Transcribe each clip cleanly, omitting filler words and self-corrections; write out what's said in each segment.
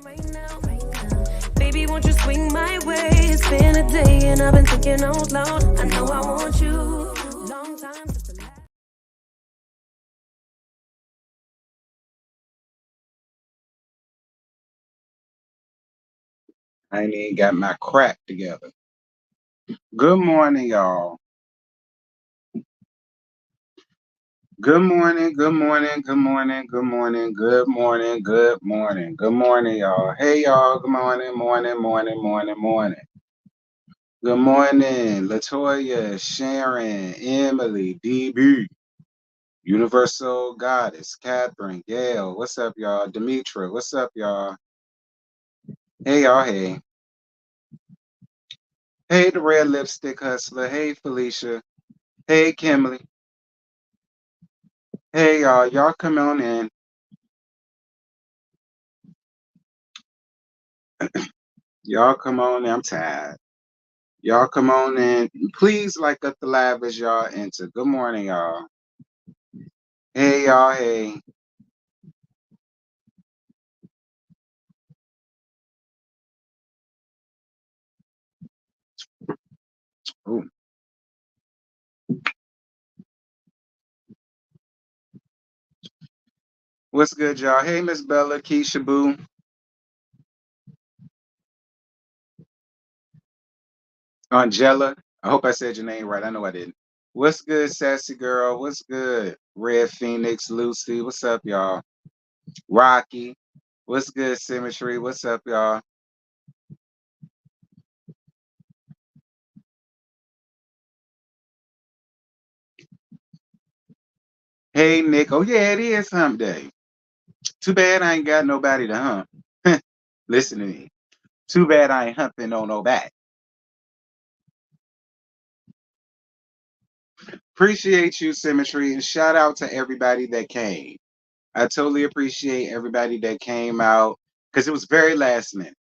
Right now. Baby, won't you swing my way? It's been a day and I've been thinking out loud. I know I want you. Long time since the last. I ain't even got my crap together. Good morning, y'all. Good morning, good morning, good morning, good morning, good morning, good morning, good morning, y'all. Hey, y'all. Good morning, morning, morning, morning, morning. Good morning, Latoya, Sharon, Emily, DB, Universal Goddess, Catherine, Gail. What's up, y'all? Demetra, what's up, y'all? Hey, y'all. Hey. Hey, the Red Lipstick Hustler. Hey, Felicia. Hey, Kimberly. Hey, y'all. Y'all come on in. Y'all come on in. I'm tired. Y'all come on in. Please like up the live as y'all enter. Good morning, y'all. Hey, y'all. Hey. Ooh. What's good, y'all? Hey, Miss Bella, Keisha Boo. Angela. I hope I said your name right. I know I didn't. What's good, Sassy Girl? What's good? Red Phoenix, Lucy. What's up, y'all? Rocky. What's good, Symmetry? What's up, y'all? Hey, Nick. Oh, yeah, it is hump day. Too bad I ain't got nobody to hump. Listen to me. Too bad I ain't humping on no back. Appreciate you, Symmetry, and shout out to everybody that came. I totally appreciate everybody that came out because it was very last minute.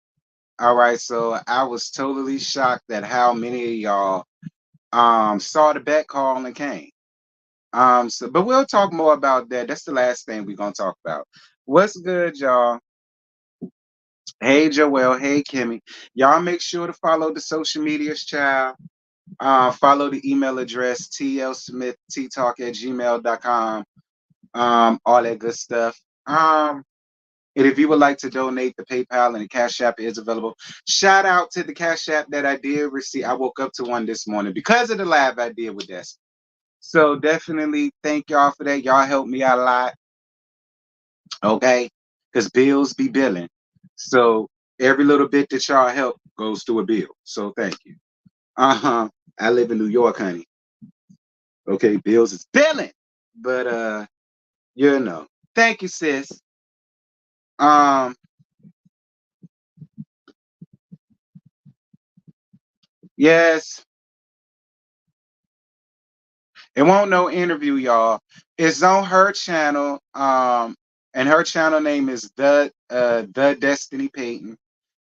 All right, so I was totally shocked at how many of y'all saw the bet call and came. But we'll talk more about that. That's the last thing we're gonna talk about. What's good, y'all? Hey, Joelle. Hey, Kimmy. Y'all make sure to follow the social medias, child. Follow the email address tlsmithteatalk@gmail.com. All that good stuff. And if you would like to donate, the PayPal and the Cash App is available. Shout out to the Cash App that I did receive. I woke up to one this morning because of the live I did with that. So definitely thank y'all for that. Y'all helped me out a lot. Okay? Because bills be billing. So every little bit that y'all help goes to a bill. So thank you. I live in New York, honey. Okay, bills is billing. But thank you, sis. Um, yes, it won't no interview, y'all. It's on her channel. And her channel name is the Destiny Payton.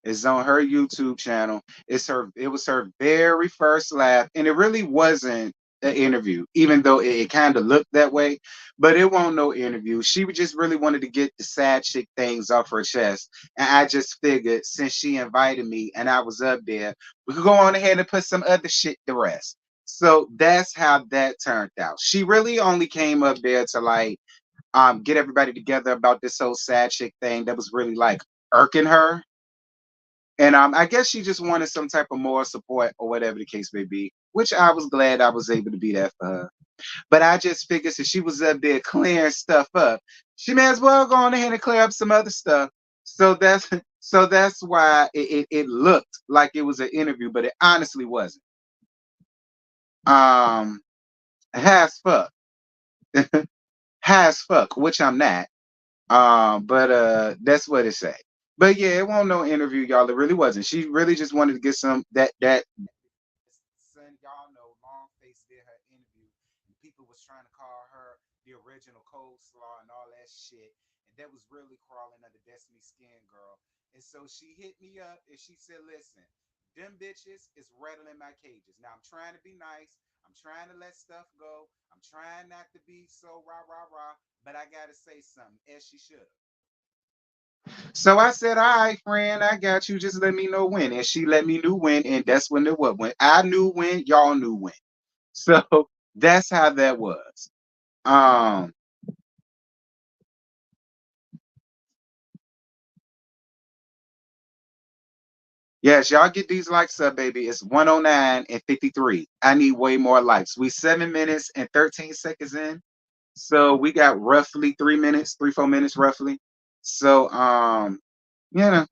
It's on her YouTube channel. It was her very first laugh, and it really wasn't an interview, even though it kind of looked that way. But it won't no interview. She just really wanted to get the sad chick things off her chest. And I just figured since she invited me and I was up there, we could go on ahead and put some other shit to rest. So that's how that turned out. She really only came up there to like get everybody together about this whole sad chick thing that was really like irking her. And I guess she just wanted some type of moral support or whatever the case may be, which I was glad I was able to be that for her. But I just figured since she was up there clearing stuff up, she may as well go on ahead and clear up some other stuff. So that's so that's why it looked like it was an interview, but it honestly wasn't. Um, has fuck. high as fuck, which I'm not. But that's what it say. But yeah, it won't no interview, y'all. It really wasn't. She really just wanted to get some that son, y'all know, long face did her interview, and people was trying to call her the original coleslaw and all that shit, and that was really crawling under Destiny Skin Girl. And so she hit me up and she said, "Listen, them bitches is rattling my cages. Now I'm trying to be nice. I'm trying to let stuff go. I'm trying not to be so rah rah rah, but I gotta say something, as she should have." So I said, "All right, friend, I got you. Just let me know when." And she let me know when, and that's when it was. When I knew when, y'all knew when. So that's how that was. Um, yes, y'all get these likes up, baby. It's 109 and 53. I need way more likes. We 7 minutes and 13 seconds in. So we got roughly 3 minutes, 4 minutes roughly. So you know,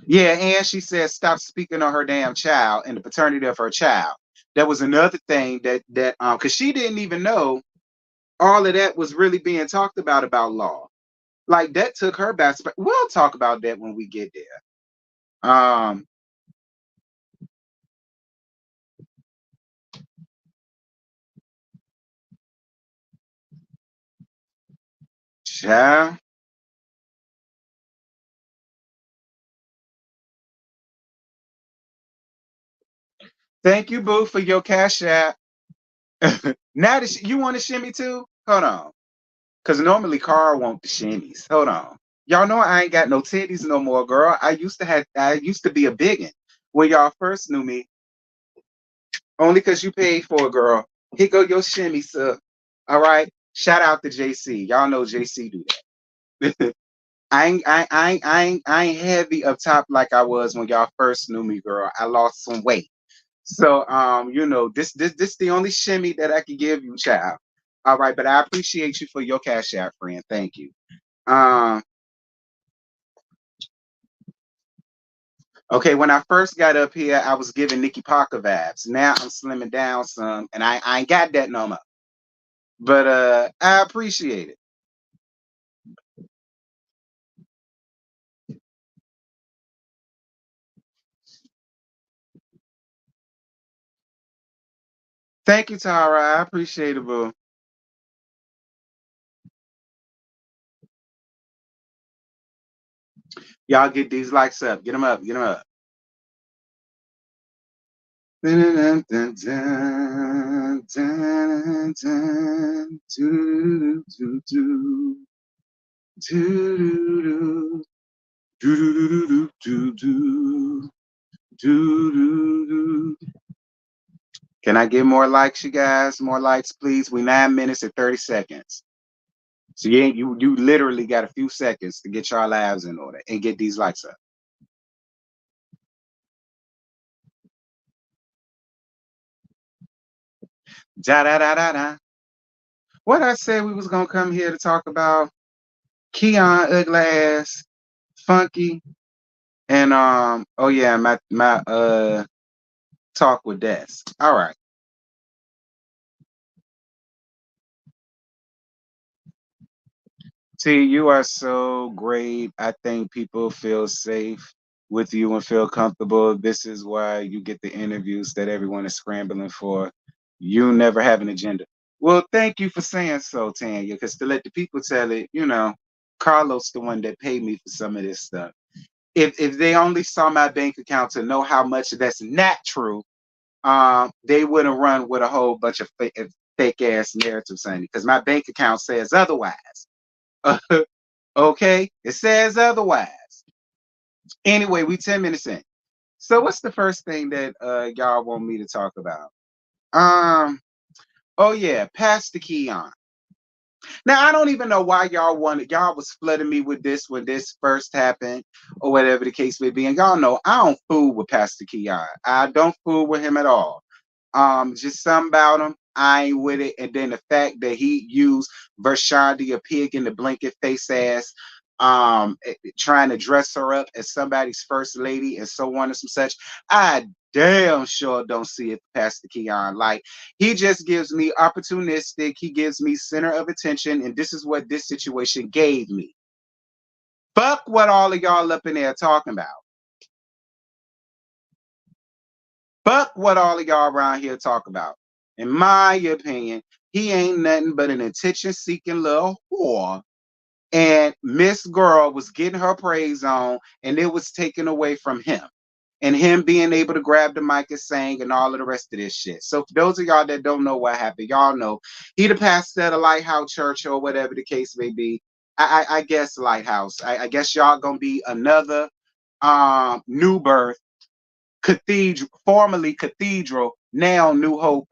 yeah, and she said stop speaking on her damn child and the paternity of her child. That was another thing that because she didn't even know all of that was really being talked about law. Like that took her back. We'll talk about that when we get there. Um, child. Thank you, Boo, for your cash app. Now that you want to shimmy too? Hold on. Cause normally Carl want the shimmies. Hold on. Y'all know I ain't got no titties no more, girl. I used to be a biggin when y'all first knew me. Only cause you paid for it, girl. Here go your shimmy, sir. All right. Shout out to JC. Y'all know JC do that. I ain't heavy up top like I was when y'all first knew me, girl. I lost some weight. So this the only shimmy that I can give you, child. All right, but I appreciate you for your cash app, friend. Thank you. Um, okay, when I first got up here, I was giving Nikki Parker vibes. Now I'm slimming down some, and I ain't got that no more. But I appreciate it. Thank you, Tara. I appreciate it, boo. Y'all get these likes up. Get them up. Get them up. Dun, dun, dun, dun, dun, doo, doo, doo, doo, doo, doo. Do do do do do do do do. Can I get more likes, you guys? More likes, please. We 9 minutes and 30 seconds. So you literally got a few seconds to get your lives in order and get these likes up. Da da da da da. What I said we was gonna come here to talk about Keion ugly ass, funky, and oh yeah, my talk with Des. All right. T, you are so great. I think people feel safe with you and feel comfortable. This is why you get the interviews that everyone is scrambling for. You never have an agenda. Well, thank you for saying so, Tanya, because to let the people tell it, Carlos the one that paid me for some of this stuff. If they only saw my bank account to know how much that's not true, they wouldn't run with a whole bunch of fake ass narratives, Sonny, because my bank account says otherwise. Okay, it says otherwise. Anyway, we 10 minutes in. So what's the first thing that y'all want me to talk about? Um, oh yeah, pass the key on. Now I don't even know why y'all was flooding me with this when this first happened, or whatever the case may be. And y'all know I don't fool with Pastor Keion. I don't fool with him at all. Just something about him. I ain't with it. And then the fact that he used Vershandi, a pig in the blanket face ass, trying to dress her up as somebody's first lady and so on and some such. I damn sure don't see it, Pastor Keion. Like, he just gives me opportunistic, he gives me center of attention, and this is what this situation gave me. Fuck what all of y'all up in there talking about. Fuck what all of y'all around here talk about. In my opinion, he ain't nothing but an attention-seeking little whore. And Miss Girl was getting her praise on, and it was taken away from him. And him being able to grab the mic and sing and all of the rest of this shit. So for those of y'all that don't know what happened, y'all know he the pastor at a Lighthouse Church or whatever the case may be. I guess Lighthouse. I guess y'all gonna be another New Birth Cathedral, formerly Cathedral, now New Hope.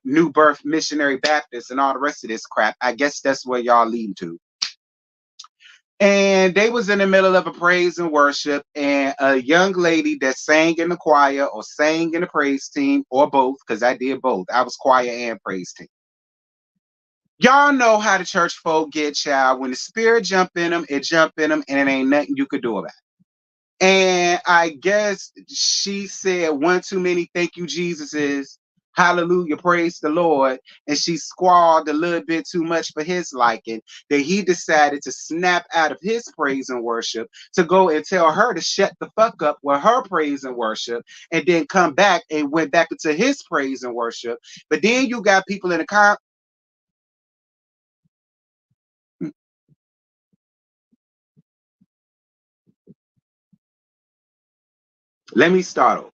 New Birth Missionary Baptist and all the rest of this crap. I guess that's where y'all lead to. And they was in the middle of a praise and worship, and a young lady that sang in the choir or sang in the praise team, or both, because I did both. I was choir and praise team. Y'all know how the church folk get, child. When the spirit jump in them, it jump in them, and it ain't nothing you could do about it. And I guess she said one too many thank you Jesuses, hallelujah, praise the Lord, and she squalled a little bit too much for his liking, that he decided to snap out of his praise and worship to go and tell her to shut the fuck up with her praise and worship, and then come back and went back into his praise and worship. But then you got people in the let me start over.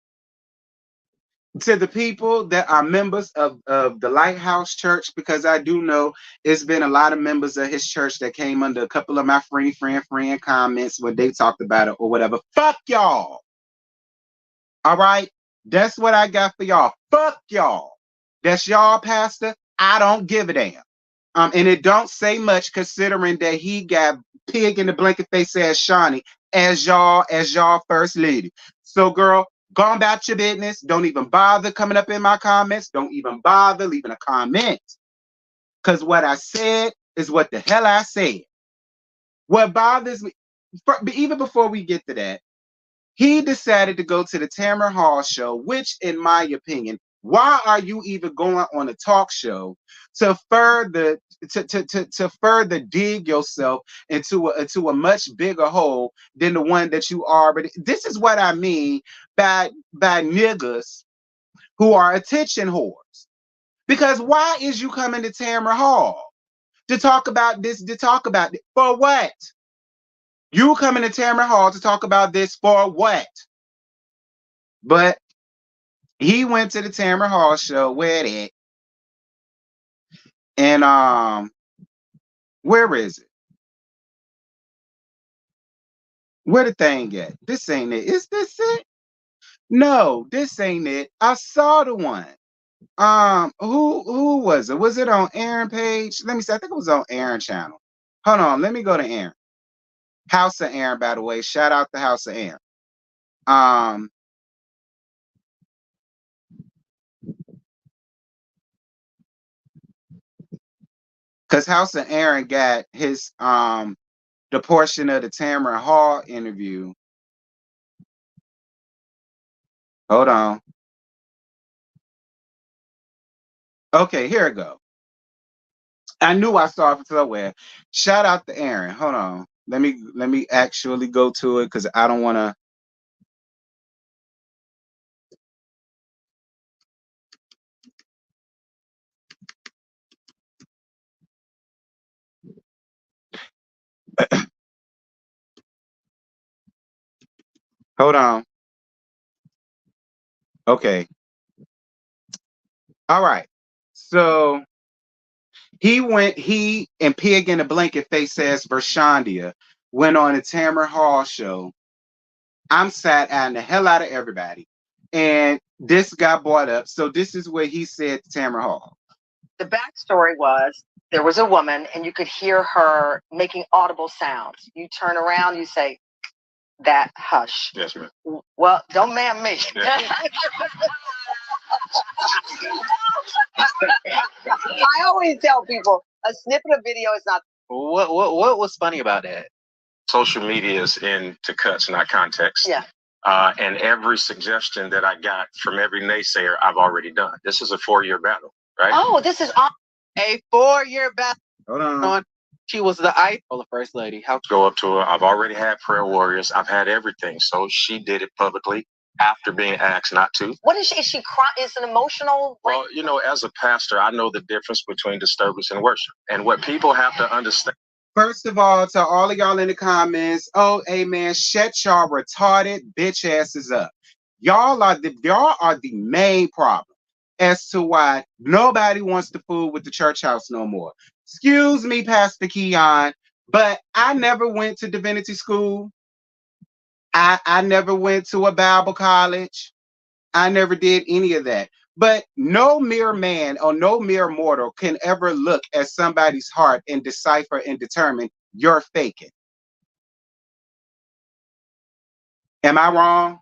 To the people that are members of the Lighthouse Church, because I do know it's been a lot of members of his church that came under a couple of my friend comments when they talked about it or whatever. Fuck y'all. All right? That's what I got for y'all. Fuck y'all. That's y'all, pastor. I don't give a damn. And it don't say much considering that he got pig in the blanket face ass Shawnee as y'all first lady. So girl, go on about your business. Don't even bother coming up in my comments. Don't even bother leaving a comment. Because what I said is what the hell I said. What bothers me, even before we get to that, he decided to go to the Tamara Hall show, which, in my opinion, why are you even going on a talk show to further further dig yourself into a much bigger hole than the one that you already? This is what I mean by niggas who are attention whores. Because why is you coming to Tamara Hall to talk about this? To talk about it for what? You coming to Tamara Hall to talk about this for what? But he went to the Tamara Hall show with it. And where is it? Where the thing at? This ain't it. Is this it? No, this ain't it. I saw the one. Who was it? Was it on Aaron page? Let me see. I think it was on Aaron channel. Hold on, let me go to Aaron. House of Aaron, by the way. Shout out to House of Aaron. Because House of Aaron got his the portion of the Tamara Hall interview. Hold on. Okay, here we go. I knew I saw it somewhere. Shout out to Aaron. Hold on. Let me actually go to it because I don't want to. Hold on. Okay. All right. So he and Pig in the Blanket Face ass Vershandia went on a Tamara Hall show. I'm sat eyeing the hell out of everybody. And this got brought up. So this is what he said to Tamara Hall. The backstory was there was a woman and you could hear her making audible sounds. You turn around, you say, that hush. Yes, ma'am. Well, don't man me. Yeah. I always tell people a snippet of video is not. What was funny about that? Social media is into cuts, not context. Yeah. And every suggestion that I got from every naysayer, I've already done. This is a 4-year battle, right? Oh, this is a 4-year battle. Hold on. She was the idol, the first lady. How go up to her? I've already had prayer warriors. I've had everything. So she did it publicly after being asked not to. What is she? Is she crying? Is an emotional? Well, you know, as a pastor, I know the difference between disturbance and worship. And what people have to understand. First of all, to all of y'all in the comments, oh, hey man, shut y'all retarded bitch asses up. Y'all are the main problem as to why nobody wants to fool with the church house no more. Excuse me, Pastor Keion, but I never went to divinity school. I never went to a Bible college. I never did any of that. But no mere man or no mere mortal can ever look at somebody's heart and decipher and determine you're faking. Am I wrong?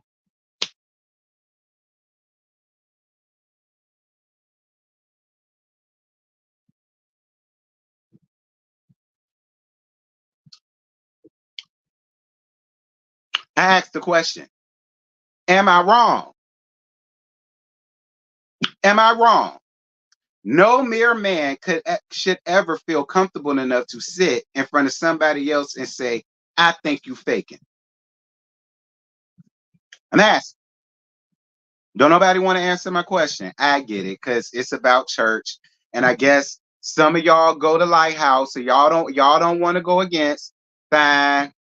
I asked the question. Am I wrong? Am I wrong? No mere man should ever feel comfortable enough to sit in front of somebody else and say, I think you faking. I'm asking. Don't nobody want to answer my question. I get it, because it's about church. And I guess some of y'all go to Lighthouse, so y'all don't want to go against. Fine.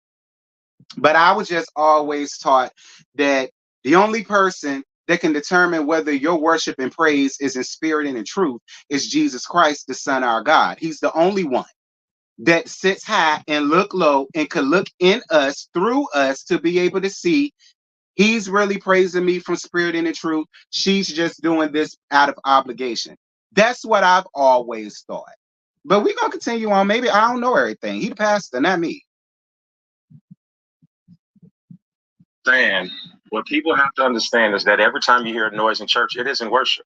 But I was just always taught that the only person that can determine whether your worship and praise is in spirit and in truth is Jesus Christ, the Son of our God. He's the only one that sits high and look low and can look in us, through us, to be able to see he's really praising me from spirit and in truth. She's just doing this out of obligation. That's what I've always thought. But we're going to continue on. Maybe I don't know everything. He the pastor, not me. And what people have to understand is that every time you hear a noise in church, it isn't worship.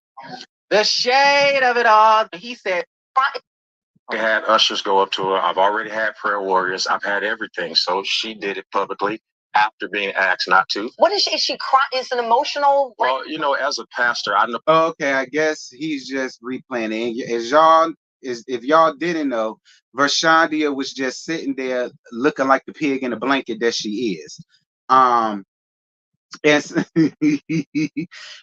The shade of it all. He said, I had ushers go up to her. I've already had prayer warriors. I've had everything. So she did it publicly after being asked not to. What is she? Is she crying? Is an emotional? Well, you know, as a pastor, I know. Okay, I guess he's just replaying. If y'all didn't know, Vershandia was just sitting there looking like the pig in a blanket that she is. And,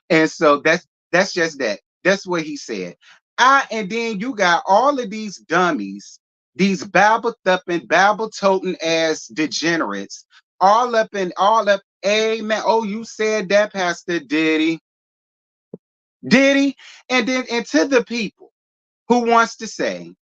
and so that's just that. That's what he said. And then you got all of these dummies, these Bible thumping, Bible toting ass degenerates, all up. Amen. Oh, you said that, Pastor Diddy. And then, and to the people who wants to say,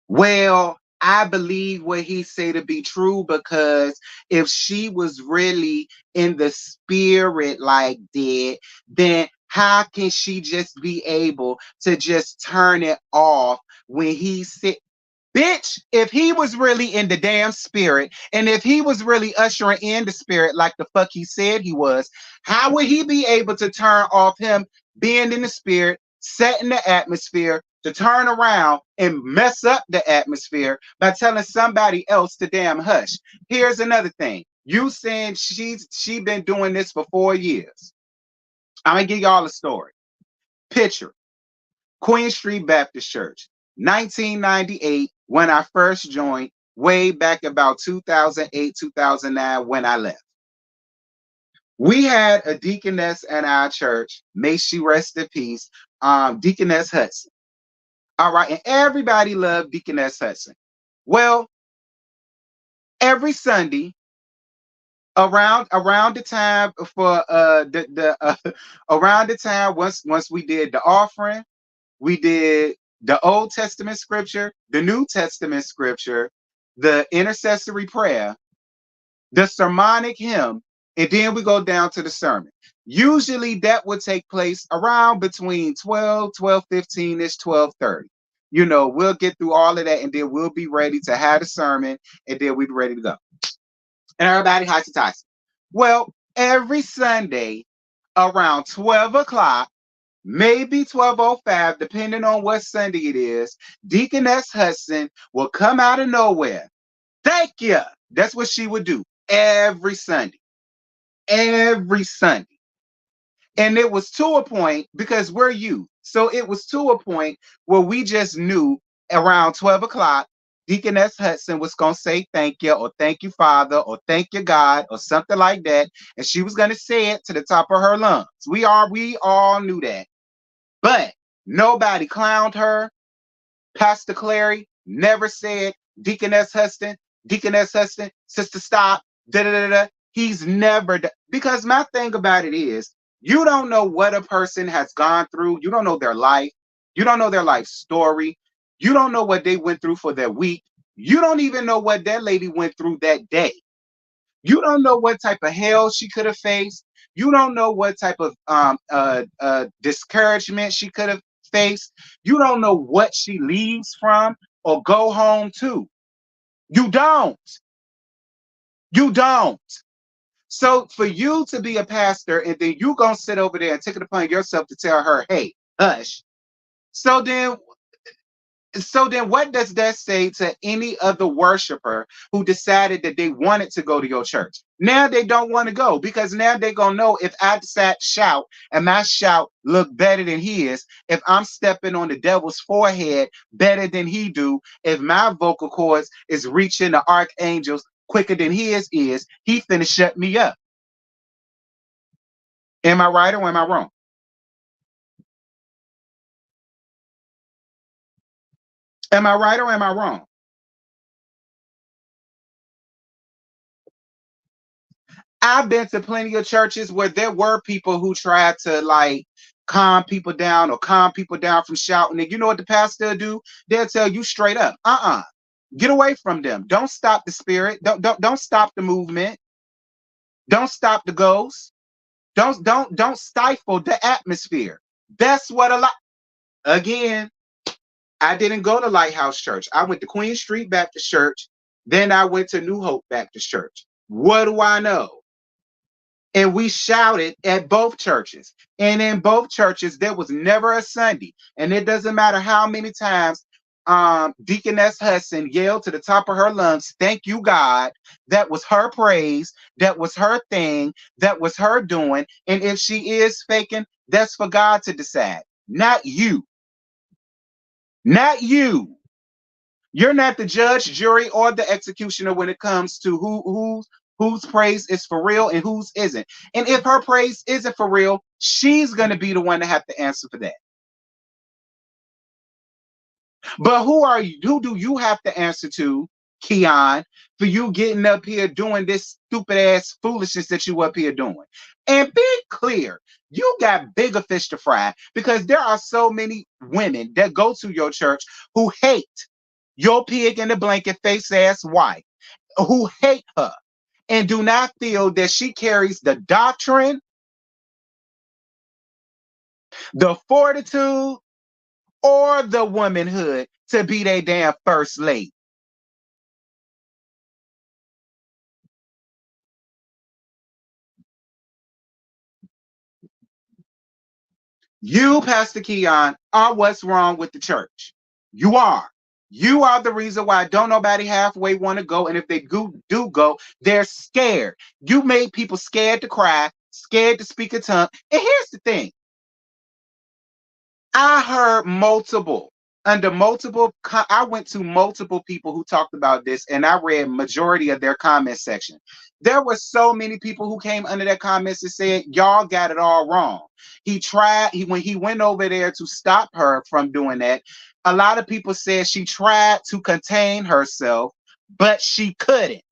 well, I believe what he say to be true, because if she was really in the spirit like that, then how can she just be able to just turn it off when he said, bitch, if he was really in the damn spirit, and if he was really ushering in the spirit like the fuck he said he was, how would he be able to turn off him being in the spirit, setting the atmosphere, to turn around and mess up the atmosphere by telling somebody else to damn hush? Here's another thing. You saying she been doing this for 4 years. I'm gonna give y'all a story. Picture Queen Street Baptist Church, 1998, when I first joined, way back about 2008, 2009, when I left. We had a deaconess in our church, may she rest in peace, Deaconess Hudson. All right, and everybody loved Deaconess Hudson. Well, every Sunday, around the time for around the time once we did the offering, we did the Old Testament scripture, the New Testament scripture, the intercessory prayer, the sermonic hymn, and then we go down to the sermon. Usually that would take place around between 12:15-ish, 12:30. You know, we'll get through all of that, and then we'll be ready to have the sermon, and then we'll be ready to go. And everybody high to Tyson. Well, every Sunday around 12 o'clock, maybe 12:05, depending on what Sunday it is, Deaconess Hudson will come out of nowhere. Thank you. That's what she would do. every Sunday, every Sunday. And it was to a point, because we're youth, so it was to a point where we just knew around 12 o'clock, Deaconess Hudson was going to say thank you, or thank you, Father, or thank you, God, or something like that. And she was going to say it to the top of her lungs. We all knew that. But nobody clowned her. Pastor Clary never said, Deaconess Hudson, sister, stop, da da da da. He's never, because my thing about it is, you don't know what a person has gone through. You don't know their life. You don't know their life story. You don't know what they went through for their week. You don't even know what that lady went through that day. You don't know what type of hell she could have faced. You don't know what type of discouragement she could have faced. You don't know what she leaves from or go home to. You don't. You don't. So for you to be a pastor and then you gonna sit over there and take it upon yourself to tell her, hey, hush. So then what does that say to any other worshiper who decided that they wanted to go to your church? Now they don't want to go, because now they're going to know, if I shout and my shout look better than his, if I'm stepping on the devil's forehead better than he do, if my vocal cords is reaching the archangels quicker than his is, he finna shut me up. Am I right or am I wrong? Am I right or am I wrong? I've been to plenty of churches where there were people who tried to like calm people down or calm people down from shouting. And you know what the pastor will do? They'll tell you straight up, get away from them. Don't stop the spirit. Don't stop the movement. Don't stop the ghost. Don't stifle the atmosphere. That's what a lot. Again, I didn't go to Lighthouse Church. I went to Queen Street Baptist Church. Then I went to New Hope Baptist Church. What do I know? And we shouted at both churches. And in both churches, there was never a Sunday. And it doesn't matter how many times Deaconess Hudson yelled to the top of her lungs, thank you, God. That was her praise. That was her thing. That was her doing. And if she is faking, that's for God to decide. Not you. Not you. You're not the judge, jury, or the executioner when it comes to whose praise is for real and whose isn't. And if her praise isn't for real, she's going to be the one to have to answer for that. But who do you have to answer to, Keion, for you getting up here doing this stupid ass foolishness that you up here doing? And be clear, you got bigger fish to fry, because there are so many women that go to your church who hate your pig in the blanket face ass wife, who hate her and do not feel that she carries the doctrine, the fortitude, or the womanhood to be their damn first lady. You, Pastor Keion, are what's wrong with the church. You are. You are the reason why don't nobody halfway want to go. And if they do go, they're scared. You made people scared to cry, scared to speak a tongue. And here's the thing. I heard I went to multiple people who talked about this, and I read majority of their comment section. There were so many people who came under their comments and said, y'all got it all wrong. When he went over there to stop her from doing that, a lot of people said she tried to contain herself, but she couldn't.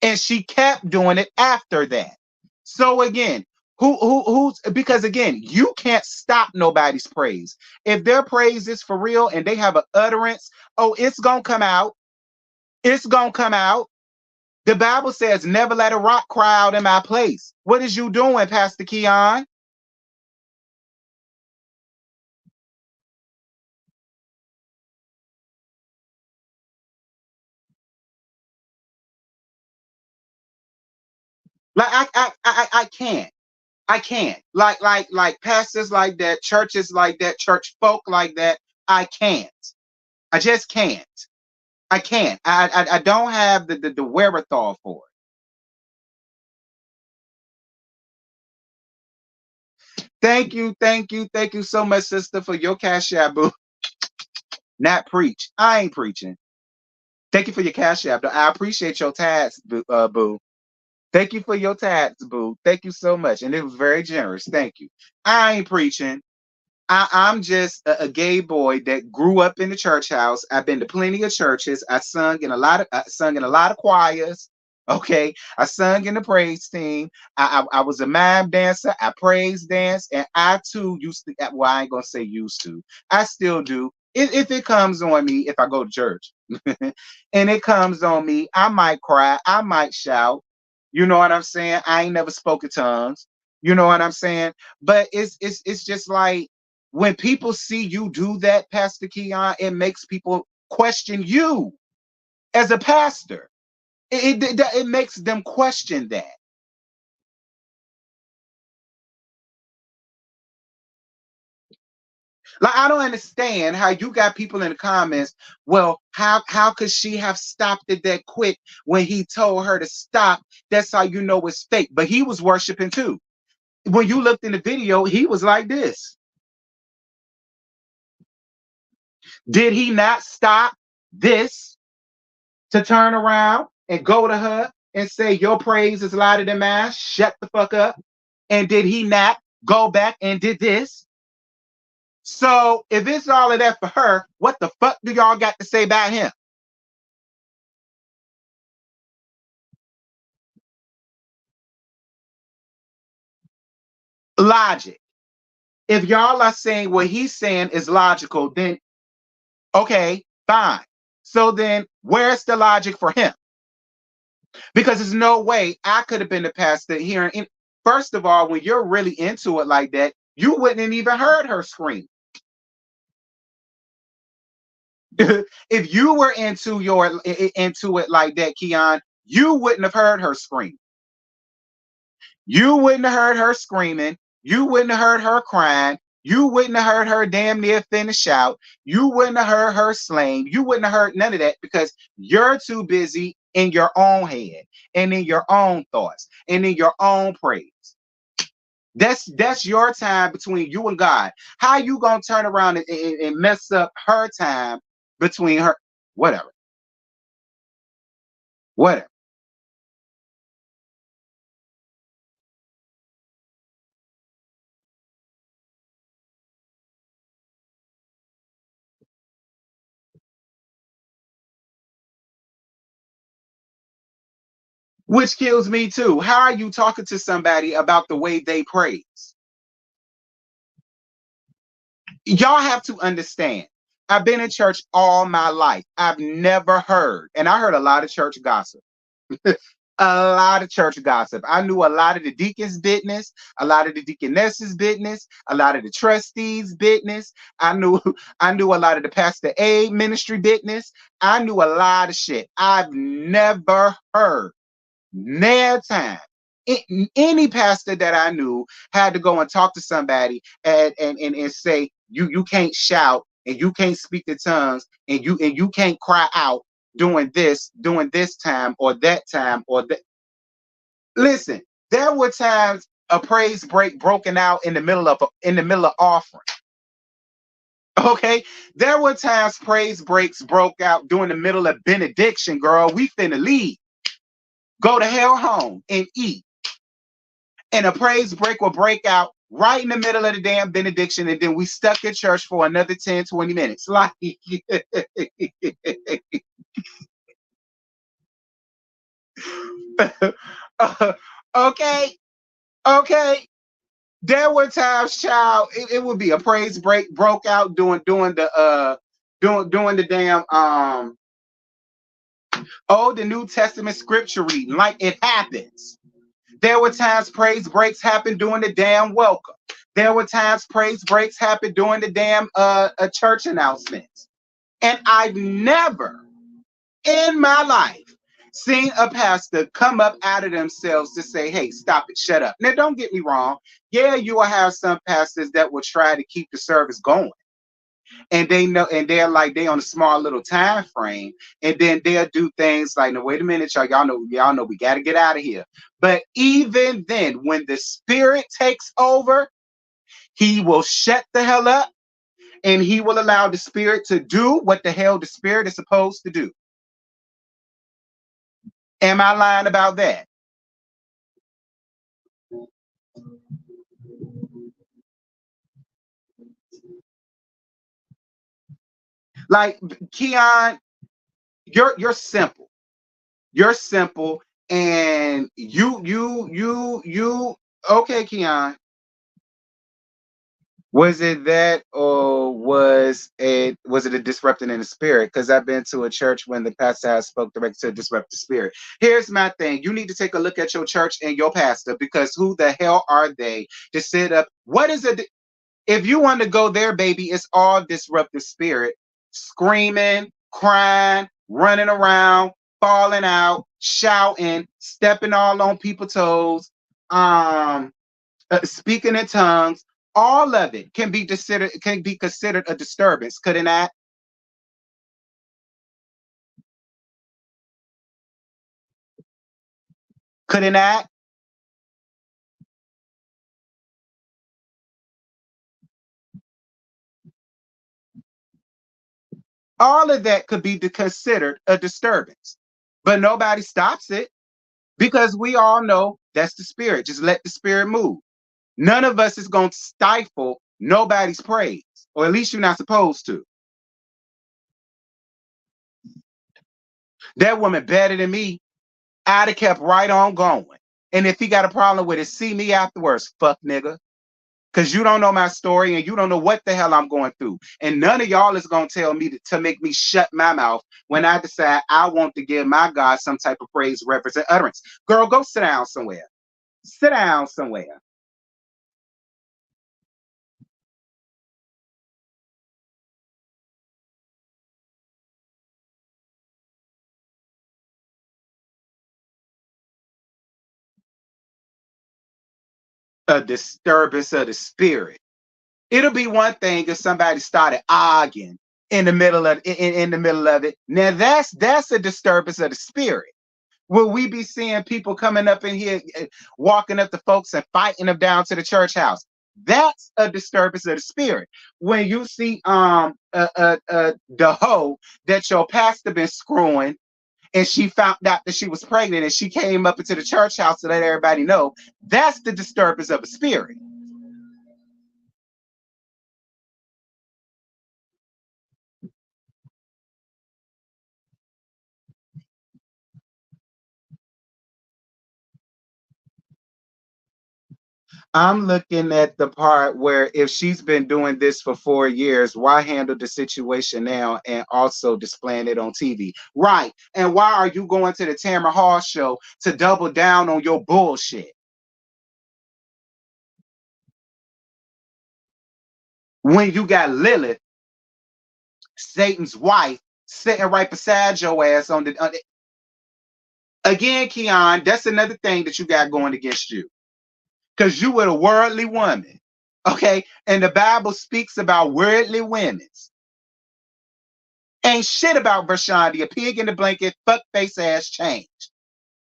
And she kept doing it after that. So again, who's, because again, you can't stop nobody's praise. If their praise is for real and they have an utterance, oh, it's gonna come out. It's gonna come out. The Bible says, never let a rock cry out in my place. What is you doing, Pastor Keion? Like I can't. I can't. Like pastors like that, churches like that, church folk like that. I can't. I just can't. I can't. I don't have the wherewithal for it. Thank you so much, sister, for your cash app, boo. Not preach. I ain't preaching. Thank you for your cash app. I appreciate your tax, boo. Thank you for your tax, boo. Thank you so much. And it was very generous. Thank you. I ain't preaching. I'm just a gay boy that grew up in the church house. I've been to plenty of churches. I sung in a lot of choirs. Okay, I sung in the praise team. I was a mime dancer. I praise dance, and I too used to. Well, I ain't gonna say used to. I still do. If it comes on me, if I go to church, and it comes on me, I might cry. I might shout. You know what I'm saying? I ain't never spoken tongues. You know what I'm saying? But it's just like when people see you do that, Pastor Keion, it makes people question you as a pastor. It makes them question that. Like, I don't understand how you got people in the comments. Well, how could she have stopped it that quick when he told her to stop? That's how you know it's fake. But he was worshiping too. When you looked in the video, he was like this. Did he not stop this to turn around and go to her and say, your praise is louder than mine? Shut the fuck up. And did he not go back and did this? So if it's all of that for her, what the fuck do y'all got to say about him? Logic. If y'all are saying what he's saying is logical, then okay, fine. So then where's the logic for him? Because there's no way I could have been the pastor here. First of all, when you're really into it like that, you wouldn't have even heard her scream. If you were into it like that, Keion, you wouldn't have heard her scream. You wouldn't have heard her screaming. You wouldn't have heard her crying. You wouldn't have heard her damn near finish out. You wouldn't have heard her slaying. You wouldn't have heard none of that because you're too busy in your own head and in your own thoughts and in your own praise. That's your time between you and God. How you gonna turn around and mess up her time between her? Whatever. Whatever. Which kills me too. How are you talking to somebody about the way they praise? Y'all have to understand. I've been in church all my life. I've never heard, and I heard a lot of church gossip. A lot of church gossip. I knew a lot of the deacons' business, a lot of the deaconesses' business, a lot of the trustees' business. I knew a lot of the pastor A ministry business. I knew a lot of shit. I've never heard near time. Any pastor that I knew had to go and talk to somebody and say, you can't shout and you can't speak the tongues and you can't cry out doing this time or that time or that. Listen, there were times a praise break broken out in the middle of offering. Okay, there were times praise breaks broke out during the middle of benediction. Girl, we finna leave, go to hell home and eat. And a praise break will break out right in the middle of the damn benediction, and then we stuck in church for another 10, 20 minutes. Like, okay, okay. There were times, child, it would be a praise break broke out doing the damn the New Testament scripture reading, like it happens. There were times praise breaks happened during the damn welcome. There were times praise breaks happened during the damn church announcements. And I've never in my life seen a pastor come up out of themselves to say, hey, stop it, shut up. Now, don't get me wrong. Yeah, you will have some pastors that will try to keep the service going. and they know, and they're like they on a small little time frame, and then they'll do things like, no, wait a minute, y'all know we got to get out of here. But even then, when the spirit takes over, he will shut the hell up, and he will allow the spirit to do what the hell the spirit is supposed to do. Am I lying about that? Like, Keion, you're simple. You're simple, and you. Okay, Keion. Was it that, or was it a disrupting in the spirit? Because I've been to a church when the pastor has spoke directly to disrupt the spirit. Here's my thing: you need to take a look at your church and your pastor, because who the hell are they to sit up? What is it? If you want to go there, baby, it's all disruptive spirit, screaming, crying, running around, falling out, shouting, stepping all on people's toes, speaking in tongues. All of it can be considered a disturbance, couldn't that? Couldn't that? All of that could be considered a disturbance, but nobody stops it, because we all know that's the spirit. Just let the spirit move. None of us is going to stifle nobody's praise, or at least you're not supposed to. That woman better than me. I'd have kept right on going. And if he got a problem with it, see me afterwards, fuck nigga. Because you don't know my story, and you don't know what the hell I'm going through. And none of y'all is going to tell me to make me shut my mouth when I decide I want to give my God some type of praise, represent, utterance. Girl, go sit down somewhere. Sit down somewhere. A disturbance of the spirit. It'll be one thing if somebody started arguing in the middle of it. Now that's a disturbance of the spirit. Will we be seeing people coming up in here, walking up to folks and fighting them down to the church house? That's a disturbance of the spirit. When you see the hoe that your pastor been screwing, and she found out that she was pregnant, and she came up into the church house to let everybody know, that's the disturbance of a spirit. I'm looking at the part where, if she's been doing this for 4 years, why handle the situation now and also displaying it on TV? Right. And why are you going to the Tamara Hall show to double down on your bullshit when you got Lilith, Satan's wife, sitting right beside your ass again, Keion, that's another thing that you got going against you, because you were a worldly woman. Okay. And the Bible speaks about worldly women. Ain't shit about Vershandi, a pig in the blanket, fuck face ass change.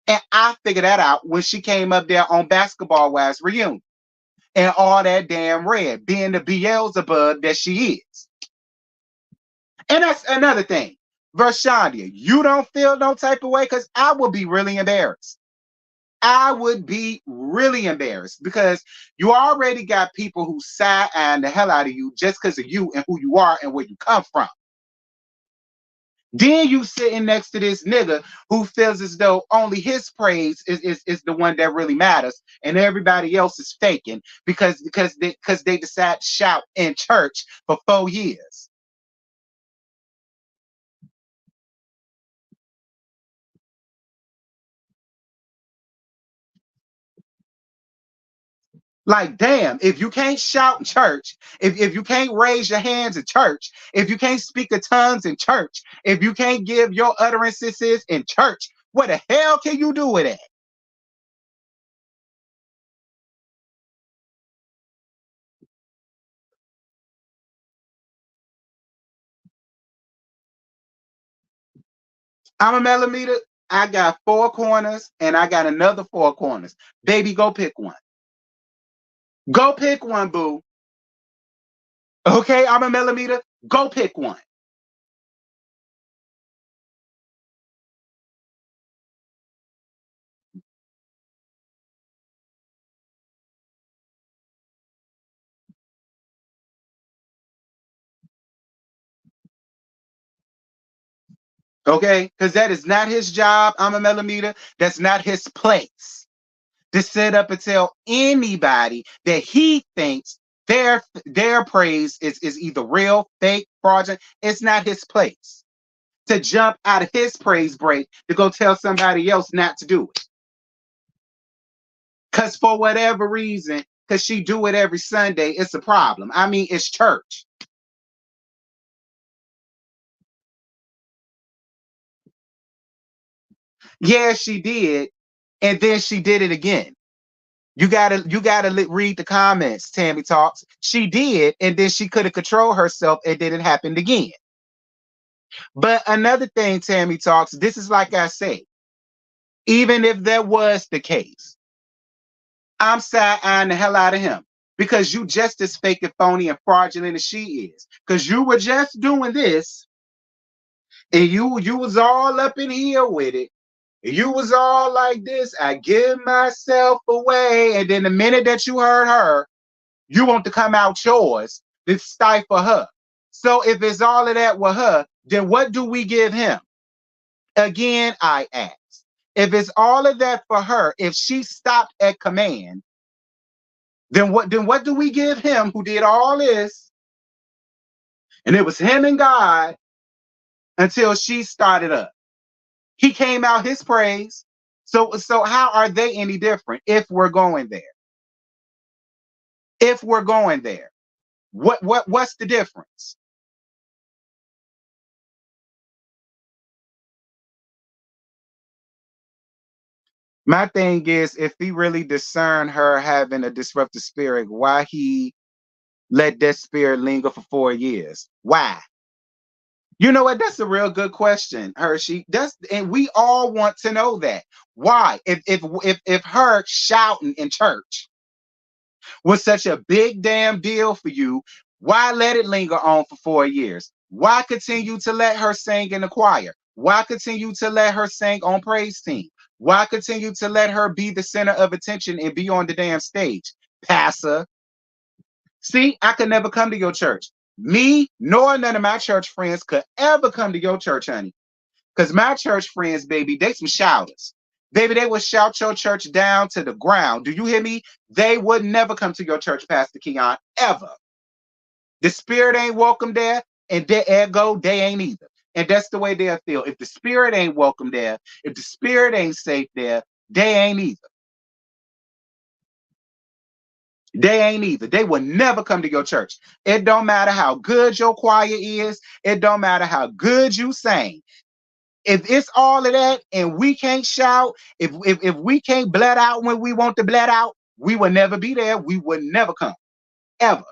And I figured that out when she came up there on Basketball Wives reunion, and all that damn red, being the Beelzebub that she is. And that's another thing. Vershandi, you don't feel no type of way, because I would be really embarrassed. I would be really embarrassed, because you already got people who side-eyeing the hell out of you just because of you and who you are and where you come from. Then you sitting next to this nigga who feels as though only his praise is the one that really matters, and everybody else is faking because they decide to shout in church for 4 years. Like, damn, if you can't shout in church, if you can't raise your hands in church, if you can't speak in tongues in church, if you can't give your utterances in church, what the hell can you do with it? I'm a millimeter. I got 4 corners and I got another 4 corners. Baby, go pick one. Go pick one, boo. Okay, I'm a millimeter. Go pick one. Okay, because that is not his job. I'm a millimeter. That's not his place to sit up and tell anybody that he thinks their praise is either real, fake, fraudulent. It's not his place to jump out of his praise break to go tell somebody else not to do it. Because for whatever reason, because she do it every Sunday, it's a problem. I mean, it's church. Yeah, she did, and then she did it again. You gotta read the comments, Tammy Talks. She did, and then she couldn't control herself, and then it happened again. But another thing, Tammy Talks, this is like I say, even if that was the case, I'm side-eyeing the hell out of him because you just as fake and phony and fraudulent as she is. Because you were just doing this, and you was all up in here with it. You was all like this. I give myself away, and then the minute that you heard her, you want to come out yours to stifle her. So if it's all of that with her, then what do we give him? Again, I ask. If it's all of that for her, if she stopped at command, then what do we give him who did all this? And it was him and God until she started up. He came out his praise. So how are they any different if we're going there? If we're going there, what's the difference? My thing is, if he really discerned her having a disruptive spirit, why he let that spirit linger for 4 years? Why? You know what? That's a real good question, Hershey. And we all want to know that. Why? If her shouting in church was such a big damn deal for you, why let it linger on for 4 years? Why continue to let her sing in the choir? Why continue to let her sing on praise team? Why continue to let her be the center of attention and be on the damn stage? Pastor. See, I could never come to your church. Me nor none of my church friends could ever come to your church, honey. Because my church friends, baby, they some shouters. Baby, they would shout your church down to the ground. Do you hear me? They would never come to your church, Pastor Keion, ever. The spirit ain't welcome there, and their ego, they ain't either. And that's the way they'll feel. If the spirit ain't welcome there, if the spirit ain't safe there, they ain't either. They ain't either. They will never come to your church. It don't matter how good your choir is. It don't matter how good you sing. If it's all of that and we can't shout, if we can't blurt out when we want to blurt out, we will never be there. We would never come. Ever.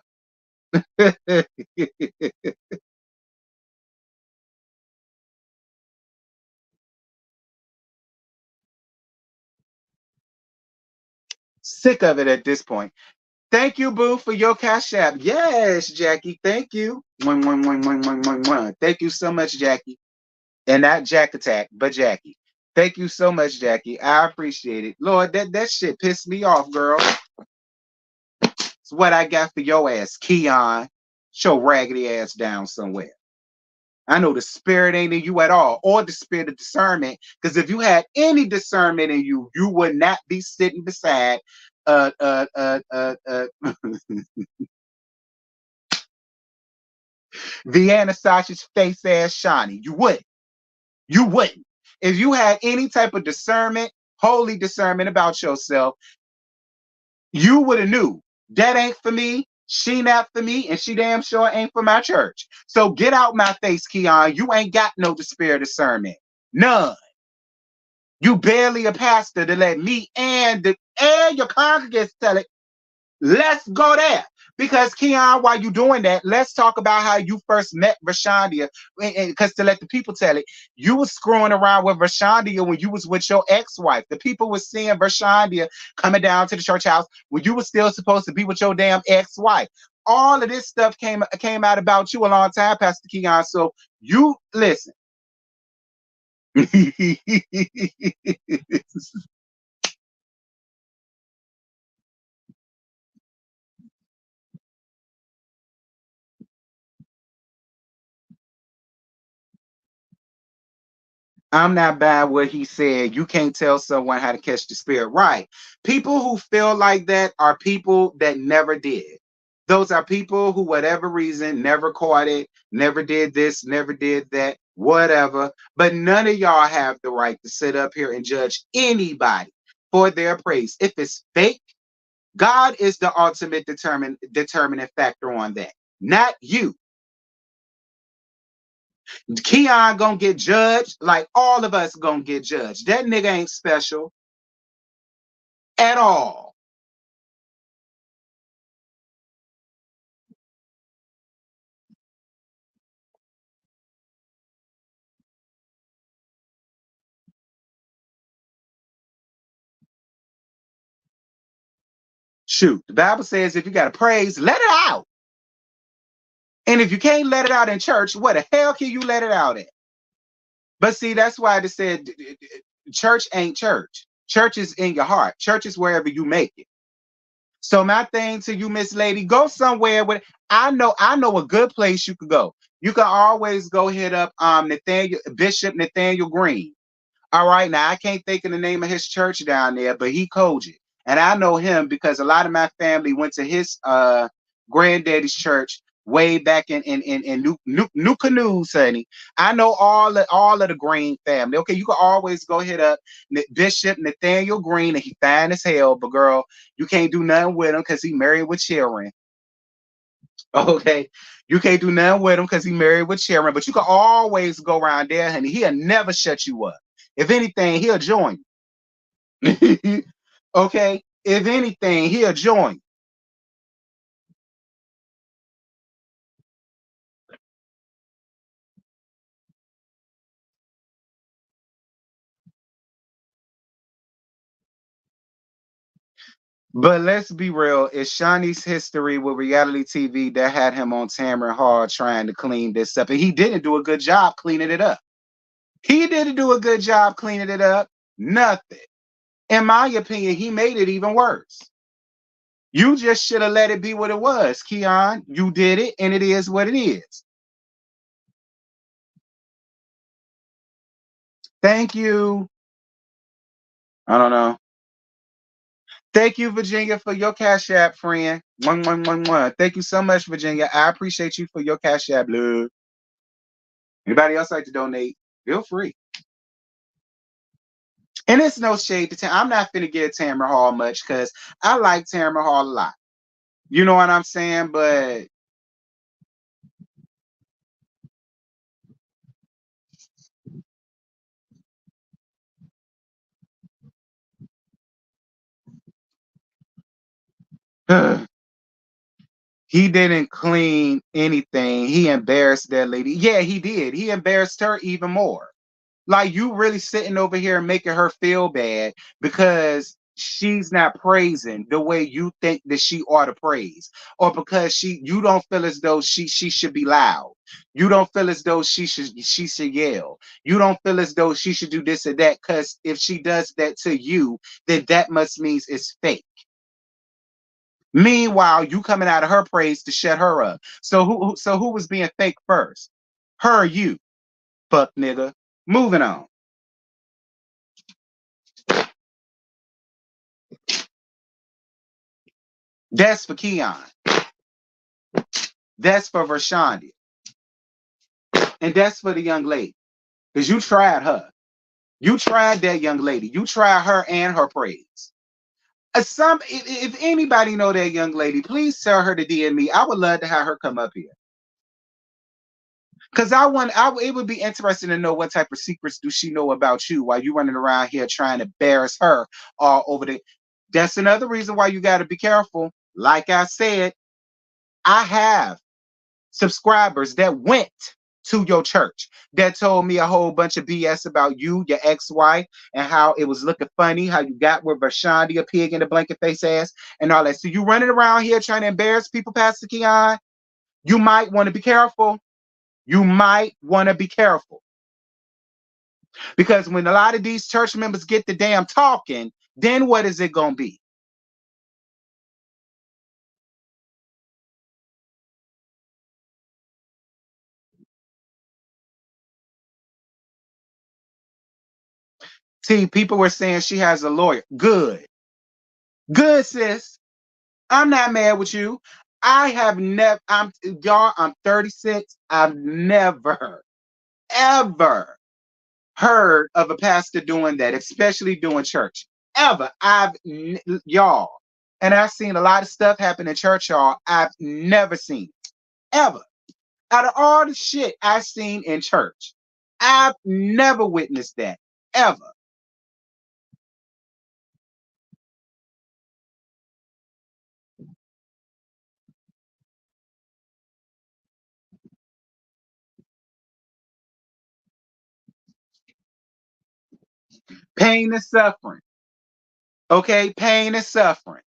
Sick of it at this point. Thank you, Boo, for your cash app. Yes, Jackie. Thank you. Mwah, mwah, mwah, mwah, mwah, mwah, mwah. Thank you so much, Jackie. And not Jack Attack, but Jackie. Thank you so much, Jackie. I appreciate it. Lord, that shit pissed me off, girl. It's what I got for your ass, Keion. Show raggedy ass down somewhere. I know the spirit ain't in you at all, or the spirit of discernment. Because if you had any discernment in you, you would not be sitting beside Vienna Sasha's face ass Shawnee. You wouldn't. You wouldn't. If you had any type of discernment, holy discernment about yourself, you would have knew that ain't for me. She not for me, and she damn sure ain't for my church. So get out my face, Keion. You ain't got no spirit of discernment. None. You barely a pastor to let me and your congregants tell it. Let's go there. Because Keion, while you doing that, let's talk about how you first met Rashandia. Because to let the people tell it, you was screwing around with Rashandia when you was with your ex-wife. The people was seeing Rashandia coming down to the church house when you was still supposed to be with your damn ex-wife. All of this stuff came out about you a long time, Pastor Keion. So you listen. I'm not buying what he said. You can't tell someone how to catch the spirit. Right. People who feel like that are people that never did. Those are people who, whatever reason, never caught it, never did this, never did that, whatever. But none of y'all have the right to sit up here and judge anybody for their praise. If it's fake, God is the ultimate determining factor on that, not you. Keion gonna get judged like all of us gonna get judged. That nigga ain't special at all. Shoot, the Bible says if you got to praise, let it out. And if you can't let it out in church, what the hell can you let it out at? But see, that's why they said church ain't church. Church is in your heart. Church is wherever you make it. So my thing to you, Miss Lady, go somewhere with I know a good place you could go. You can always go hit up Bishop Nathaniel Green. All right, now I can't think of the name of his church down there, but he coached it. And I know him because a lot of my family went to his granddaddy's church way back in New Canoes, honey. I know all of the Green family. Okay, you can always go hit up Bishop Nathaniel Green, and he fine as hell, but girl, you can't do nothing with him because he married with children. Okay, you can't do nothing with him because he married with Sharon, but you can always go around there, honey. He'll never shut you up. If anything, he'll join you. Okay, if anything, he'll join you. But let's be real, it's Shawnee's history with reality TV that had him on Tamron Hall trying to clean this up. And he didn't do a good job cleaning it up. He didn't do a good job cleaning it up. Nothing. In my opinion, he made it even worse. You just should have let it be what it was, Keion. You did it, and it is what it is. Thank you. I don't know. Thank you, Virginia, for your Cash App, friend. One, one, one, one. Thank you so much, Virginia. I appreciate you for your Cash App, love. Anybody else like to donate? Feel free. And it's no shade to I'm not finna give Tamron Hall much because I like Tamron Hall a lot. You know what I'm saying? But he didn't clean anything. He embarrassed that lady. Yeah, he did. He embarrassed her even more. Like you really sitting over here and making her feel bad because she's not praising the way you think that she ought to praise, or because you don't feel as though she should be loud. You don't feel as though she should yell. You don't feel as though she should do this or that. Because if she does that to you, then that must means it's fake. Meanwhile, you coming out of her praise to shut her up. So who was being fake first? Her or you? Fuck nigga. Moving on. That's for Keion. That's for Rashandia. And that's for the young lady. Because you tried her. You tried that young lady. You tried her and her praise. If anybody know that young lady, please tell her to DM me. I would love to have her come up here. Because it would be interesting to know what type of secrets do she know about you while you running around here trying to embarrass her all over the. That's another reason why you got to be careful. Like I said, I have subscribers that went to your church that told me a whole bunch of BS about you, your ex-wife, and how it was looking funny, how you got with Vashandi, a pig in the blanket face ass, and all that. So you running around here trying to embarrass people, Pastor Keion? You might want to be careful. You might want to be careful. Because when a lot of these church members get the damn talking, then what is it going to be? See, people were saying she has a lawyer. Good. Good, sis. I'm not mad with you. I have never, I'm 36. I've never, ever heard of a pastor doing that, especially doing church. Ever. Y'all. And I've seen a lot of stuff happen in church, y'all. I've never seen. Ever. Out of all the shit I've seen in church, I've never witnessed that. Ever. Pain and suffering. Okay, pain and suffering.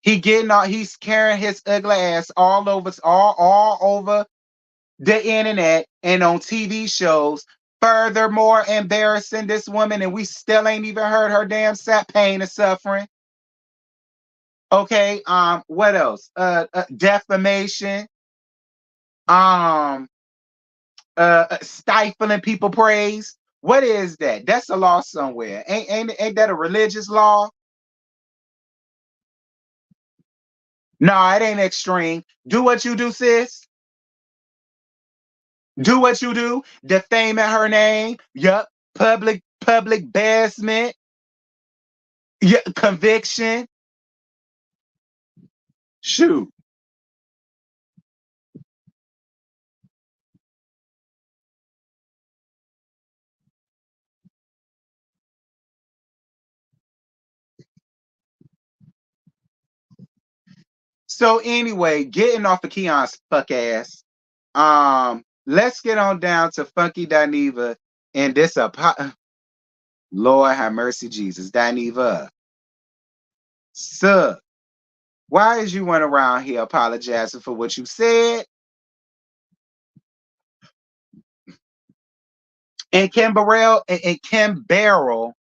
He's carrying his ugly ass all over the internet and on TV shows. Furthermore, embarrassing this woman, and we still ain't even heard her damn pain and suffering. Okay, what else? Defamation. Stifling people praise. What is that? That's a law somewhere. Ain't that a religious law? No, it ain't extreme. Do what you do, sis. Do what you do. Defaming her name. Yup. Public embarrassment. Yeah, conviction. Shoot. So anyway, getting off of Keion's fuck ass. Let's get on down to Funky Dineva and this Lord have mercy, Jesus. Dineva. Sir, why is you run around here apologizing for what you said? And Kim Barrel,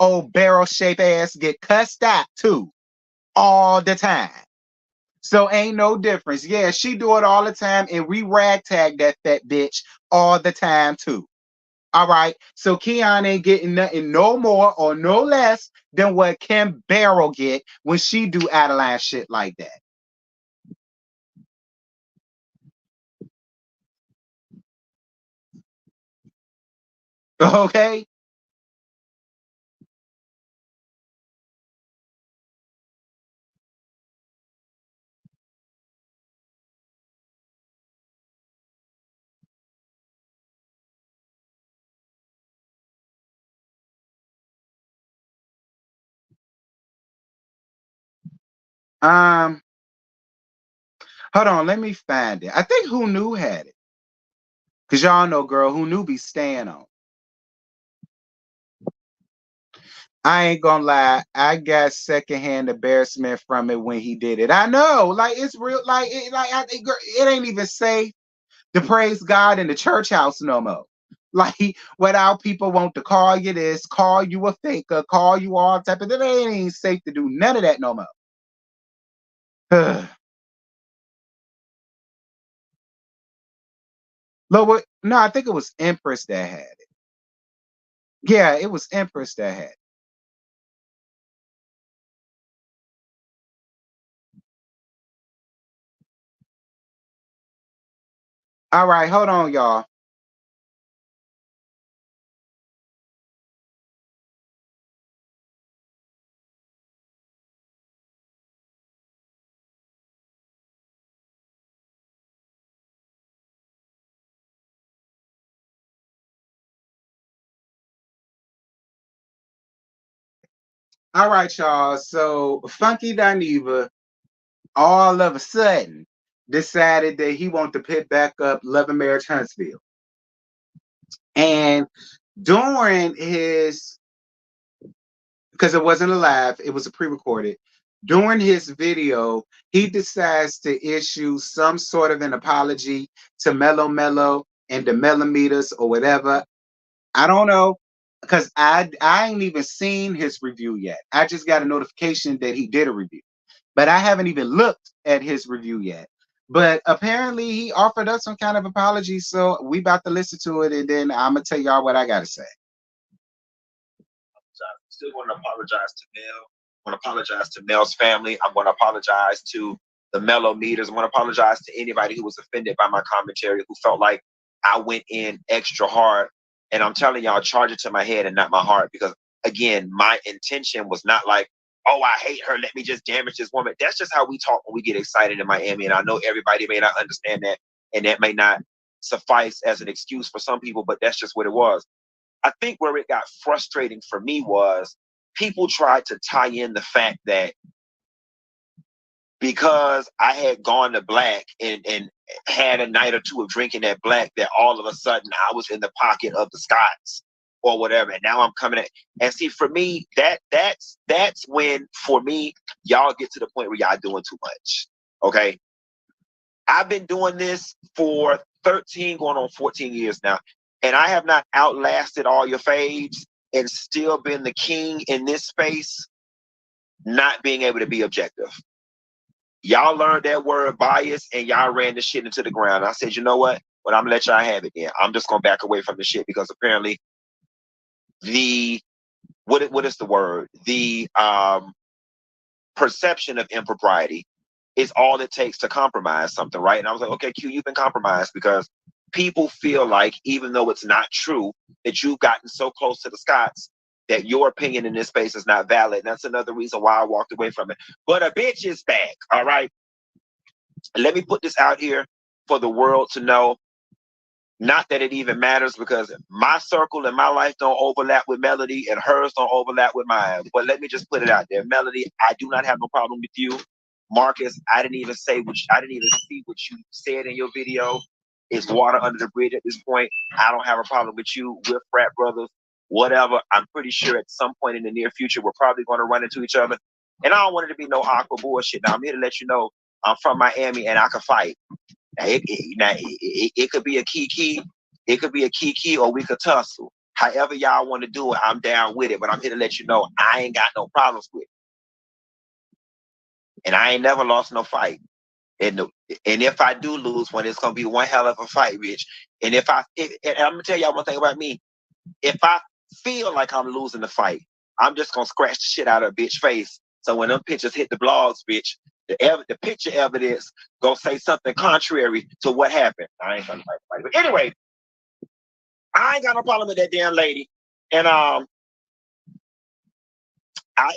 old barrel shaped ass, get cussed out too all the time. So ain't no difference. Yeah, she do it all the time, and we ragtag that fat bitch all the time too. All right. So Keion ain't getting nothing no more or no less than what Kim Barrel get when she do Adeline shit like that. Okay. Um, Hold on, let me find it. I think Who Knew had it. Cause y'all know, girl, Who Knew be staying on. I ain't gonna lie, I got secondhand embarrassment from it when he did it. I know, like it's real, it ain't even safe to praise God in the church house no more. Like without people want to call you this, call you a faker, call you all type of. It ain't safe to do none of that no more. Look, no, I think it was Empress that had it. Yeah, it was Empress that had it. All right, hold on, y'all. All right, y'all. So Funky Dineva, all of a sudden, decided that he wanted to pick back up Love and Marriage Huntsville. And during his, because it wasn't a live, it was a pre-recorded. During his video, he decides to issue some sort of an apology to Mellow Mellow and the Millimeters or whatever. I don't know, because I ain't even seen his review yet. I just got a notification that he did a review, but I haven't even looked at his review yet. But apparently he offered us some kind of apology, so we about to listen to it, and then I'm gonna tell y'all what I gotta say. Still want to apologize to Mel. I want to apologize to Mel's family. I'm going to apologize to the Mellow Meters. I want to apologize to anybody who was offended by my commentary, who felt like I went in extra hard. And I'm telling y'all, charge it to my head and not my heart, because again, my intention was not like, oh, I hate her, let me just damage this woman. That's just how we talk when we get excited in Miami. And I know everybody may not understand that, and that may not suffice as an excuse for some people, but that's just what it was. I think where it got frustrating for me was people tried to tie in the fact that because I had gone to black and had a night or two of drinking at black, that all of a sudden I was in the pocket of the Scots or whatever. And now I'm coming at, and see, for me, that's when, for me, y'all get to the point where y'all doing too much. Okay. I've been doing this for 13, going on 14 years now. And I have not outlasted all your faves and still been the king in this space, not being able to be objective. Y'all learned that word bias and y'all ran the shit into the ground. I said, you know what? But I'm gonna let y'all have it then. I'm just gonna back away from the shit, because apparently what is the word? The perception of impropriety is all it takes to compromise something, right? And I was like, okay, Q, you've been compromised, because people feel like, even though it's not true, that you've gotten so close to the Scots that your opinion in this space is not valid. And that's another reason why I walked away from it. But a bitch is back, all right? Let me put this out here for the world to know. Not that it even matters, because my circle and my life don't overlap with Melody, and hers don't overlap with mine. But let me just put it out there. Melody, I do not have no problem with you. Marcus, I didn't even see what you said in your video. It's water under the bridge at this point. I don't have a problem with you. We're frat brothers, whatever. I'm pretty sure at some point in the near future, we're probably going to run into each other. And I don't want it to be no awkward bullshit. Now, I'm here to let you know I'm from Miami and I can fight. Now, it could be a kiki. It could be a kiki, or we could tussle. However y'all want to do it, I'm down with it. But I'm here to let you know I ain't got no problems with it. And I ain't never lost no fight. And if I do lose one, it's gonna be one hell of a fight, bitch. And and I'm gonna tell y'all one thing about me. If I feel like I'm losing the fight, I'm just gonna scratch the shit out of a bitch face. So when them pictures hit the blogs, bitch, the picture evidence gonna say something contrary to what happened. I ain't gonna fight. But anyway, I ain't got no problem with that damn lady. And I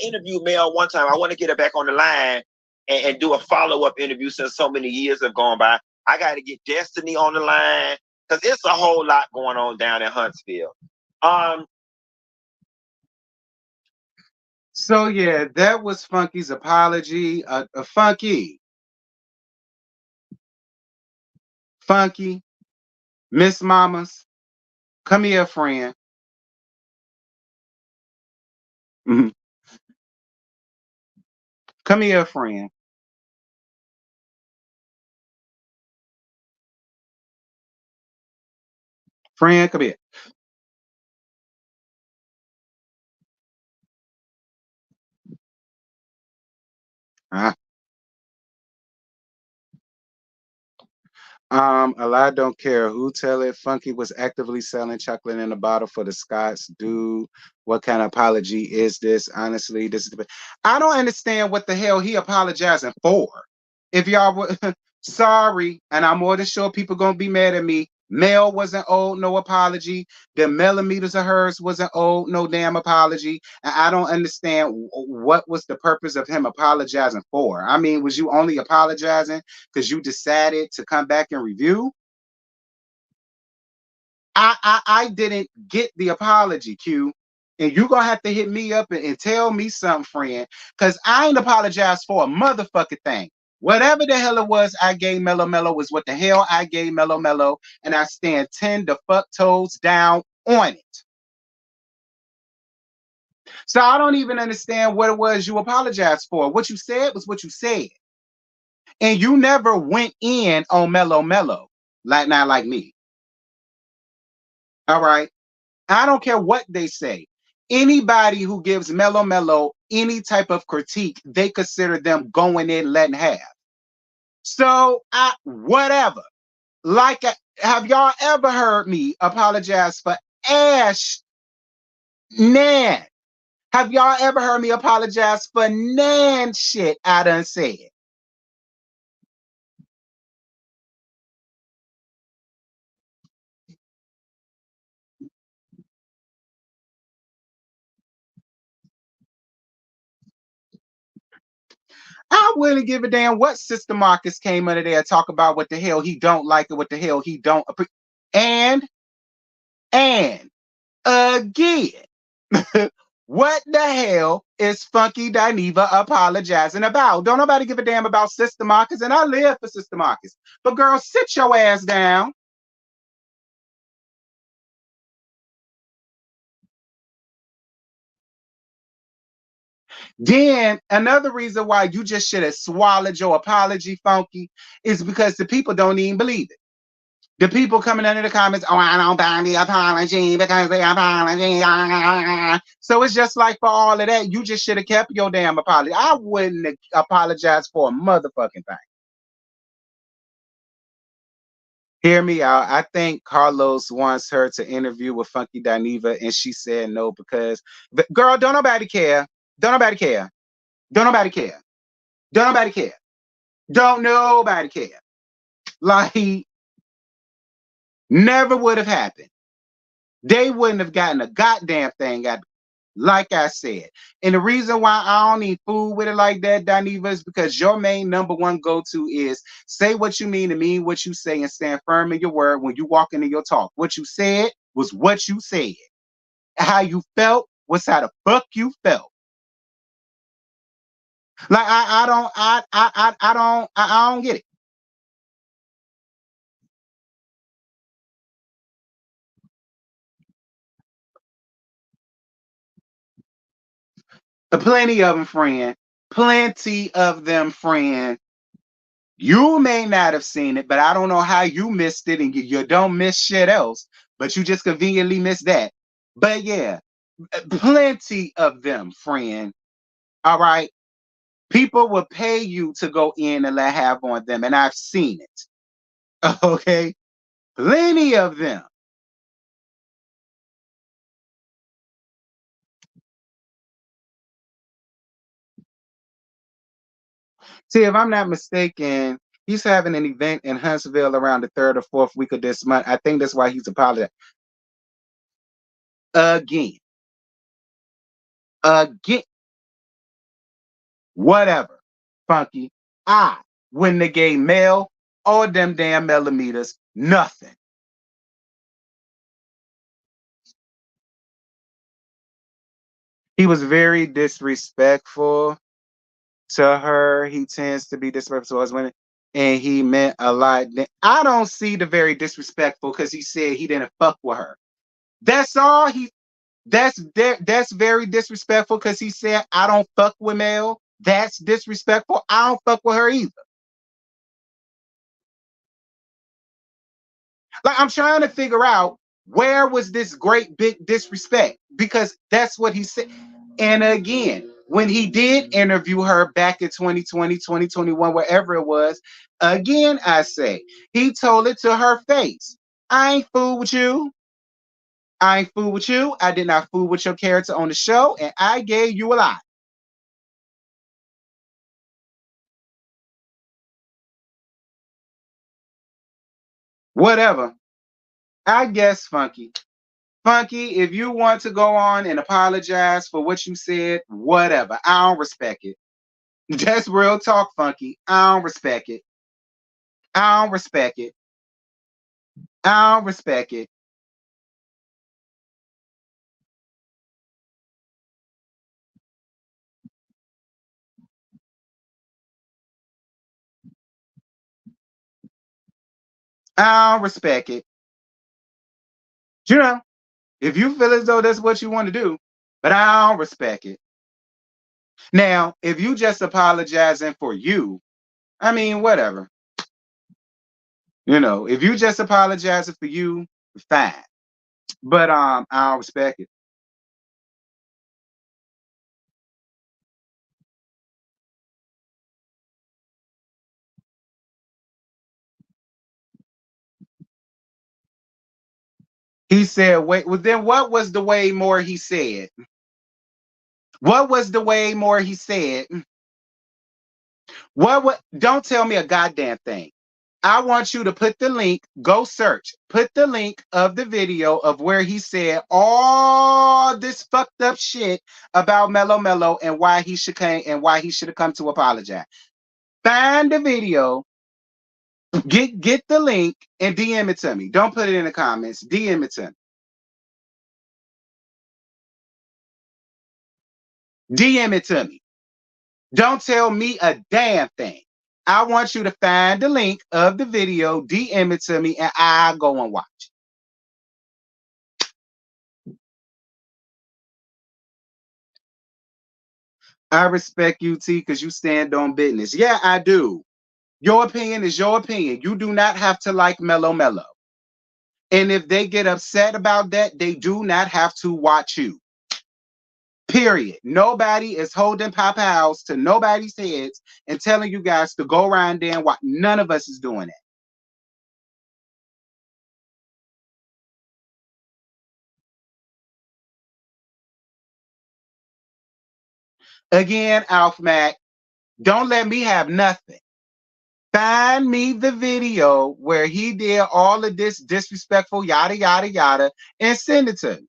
interviewed Mel one time. I want to get her back on the line and do a follow-up interview, since so many years have gone by. I got to get Destiny on the line, because it's a whole lot going on down in Huntsville. So yeah, that was Funky's apology. Funky, Miss Mamas, come here, friend. Come here, friend. Friend, come here. A lot don't care. Who tell it? Funky was actively selling chocolate in a bottle for the Scots. Dude, what kind of apology is this? Honestly, I don't understand what the hell he apologizing for. If y'all were sorry, and I'm more than sure people gonna be mad at me. Mel wasn't owed no apology. The millimeters of hers wasn't owed no damn apology. And I don't understand what was the purpose of him apologizing for. I mean, was you only apologizing because you decided to come back and review? I didn't get the apology, Q. And you're gonna have to hit me up and tell me something, friend, because I ain't apologized for a motherfucking thing. Whatever the hell it was I gave Mellow Mellow was what the hell I gave Mellow Mellow, and I stand 10 the fuck toes down on it. So I don't even understand what it was you apologized for. What you said was what you said. And you never went in on Mellow Mellow, like not like me. All right. I don't care what they say. Anybody who gives Mellow Mellow any type of critique, they consider them going in letting have. So whatever. Like, have y'all ever heard me apologize for Ash Nan? Have y'all ever heard me apologize for Nan shit I done said? I wouldn't give a damn what Sister Marcus came under there talk about what the hell he don't like and what the hell he don't and again, what the hell is Funky Dineva apologizing about? Don't nobody give a damn about Sister Marcus, and I live for Sister Marcus. But girl, sit your ass down. Then another reason why you just should have swallowed your apology, Funky, is because the people don't even believe it. The people coming under the comments, oh, I don't buy the apology because the apology. So it's just like for all of that, you just should have kept your damn apology. I wouldn't apologize for a motherfucking thing. Hear me out. I think Carlos wants her to interview with Funky Dineva, and she said no because, girl, don't nobody care. Don't nobody care. Don't nobody care. Don't nobody care. Don't nobody care. Like, never would have happened. They wouldn't have gotten a goddamn thing out. Like I said. And the reason why I don't need food with it like that, Dineva, is because your main number one go-to is say what you mean what you say, and stand firm in your word when you walk into your talk. What you said was what you said. How you felt was how the fuck you felt. Like I don't get it. Plenty of them, friend. Plenty of them, friend. You may not have seen it, but I don't know how you missed it, and you don't miss shit else, but you just conveniently missed that. But yeah, plenty of them, friend. All right. People will pay you to go in and let have on them, and I've seen it. Okay. Plenty of them. See, if I'm not mistaken, he's having an event in Huntsville around the 3rd or 4th week of this month. I think that's why he's apologizing. Again. Again. Whatever. Funky. I wouldn't have gave Mel or them damn millimeters nothing. He was very disrespectful to her. He tends to be disrespectful to us women, and he meant a lot. I don't see the very disrespectful because he said he didn't fuck with her. That's all he. That's very disrespectful because he said I don't fuck with Mel. That's disrespectful. I don't fuck with her either. Like, I'm trying to figure out where was this great big disrespect, because that's what he said. And again, when he did interview her back in 2020, 2021, wherever it was, again, I say, he told it to her face. I ain't fool with you. I ain't fool with you. I did not fool with your character on the show, and I gave you a lot. Whatever. I guess, Funky. Funky, if you want to go on and apologize for what you said, whatever. I don't respect it. That's real talk, Funky. I don't respect it. I don't respect it. I don't respect it. I don't respect it. You know, if you feel as though that's what you want to do, but I don't respect it. Now, if you just apologizing for you, I mean, whatever. If you just apologizing for you, fine. But I don't respect it. He said, wait, well, then what was the way more he said? What was the way more he said? What don't tell me a goddamn thing. I want you to put the link, go search, put the link of the video of where he said all this fucked up shit about Mellow Mellow and why he should came and why he should have come to apologize. Find the video, get the link and DM it to me. Don't put it in the comments. DM it to me. DM it to me. Don't tell me a damn thing. I want you to find the link of the video, DM it to me, and I'll go and watch it. I respect you, T, because you stand on business. Yeah, I do. Your opinion is your opinion. You do not have to like Mellow Mellow. And if they get upset about that, they do not have to watch you. Period. Nobody is holding pop-outs to nobody's heads and telling you guys to go around there and watch. None of us is doing that. Again, Alf Mac, don't let me have nothing. Find me the video where he did all of this disrespectful yada yada yada and send it to me.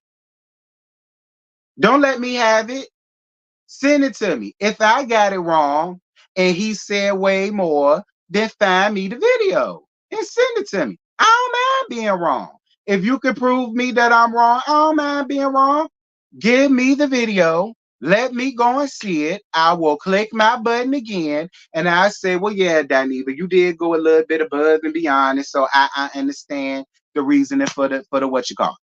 Don't let me have it. Send it to me. If I got it wrong and he said way more, then find me the video and send it to me. I don't mind being wrong. If you can prove me that I'm wrong, I don't mind being wrong. Give me the video. Let me go and see it. I will click my button again and I say, well, yeah, Dineva, you did go a little bit above and beyond. And so I understand the reasoning for the what you call.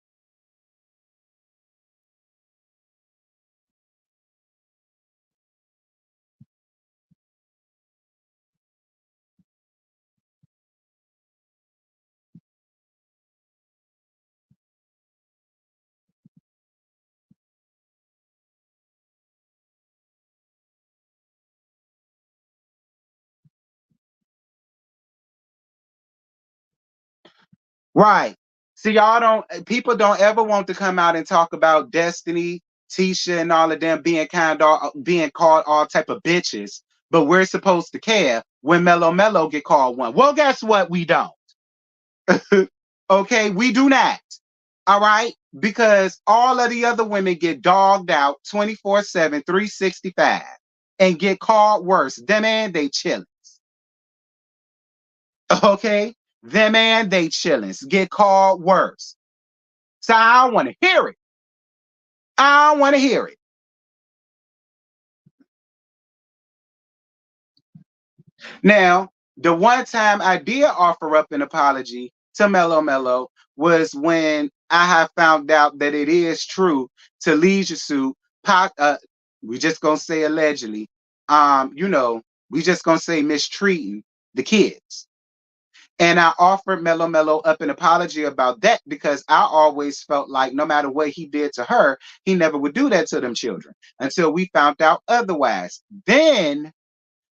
Right. See, people don't ever want to come out and talk about Destiny, Tisha, and all of them being called all type of bitches, but we're supposed to care when Mellow Mellow get called one. Well, guess what? We don't. Okay, we do not. All right, because all of the other women get dogged out 24/7, 365, and get called worse. Them and they chillin'. Okay, them and they chillin'. Get called worse. So I don't want to hear it. I don't want to hear it. Now, the one time I did offer up an apology to Mellow Mellow was when I have found out that it is true to Leisure Suit. We just gonna say allegedly. We just gonna say mistreating the kids. And I offered Mellow Mellow up an apology about that because I always felt like no matter what he did to her, he never would do that to them children until we found out otherwise. Then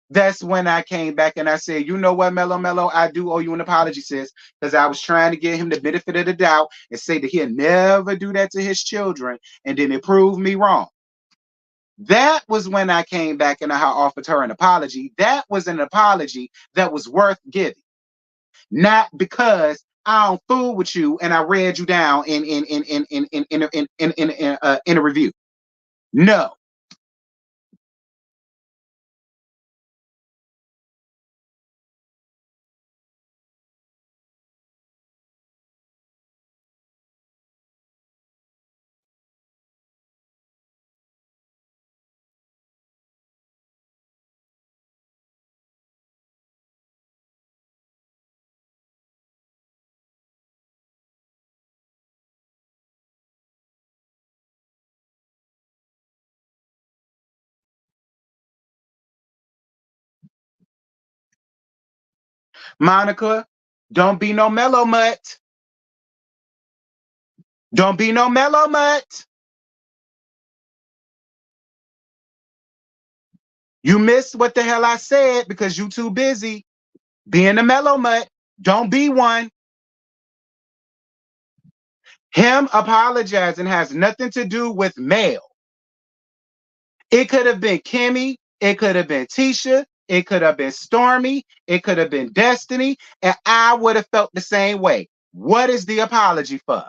that's when I came back and I said, you know what, Mellow Mellow, I do owe you an apology, sis, because I was trying to give him the benefit of the doubt and say that he'll never do that to his children, and then it proved me wrong. That was when I came back and I offered her an apology. That was an apology that was worth giving, not because I don't fool with you and I read you down in a review. No. Monica, don't be no mellow mutt. Don't be no mellow mutt. You missed what the hell I said because you too busy being a mellow mutt. Don't be one. Him apologizing has nothing to do with male. It could have been Kimmy. It could have been Tisha. It could have been Stormy. It could have been Destiny. And I would have felt the same way. What is the apology for?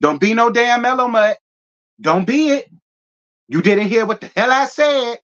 Don't be no damn mellow mutt. Don't be it. You didn't hear what the hell I said.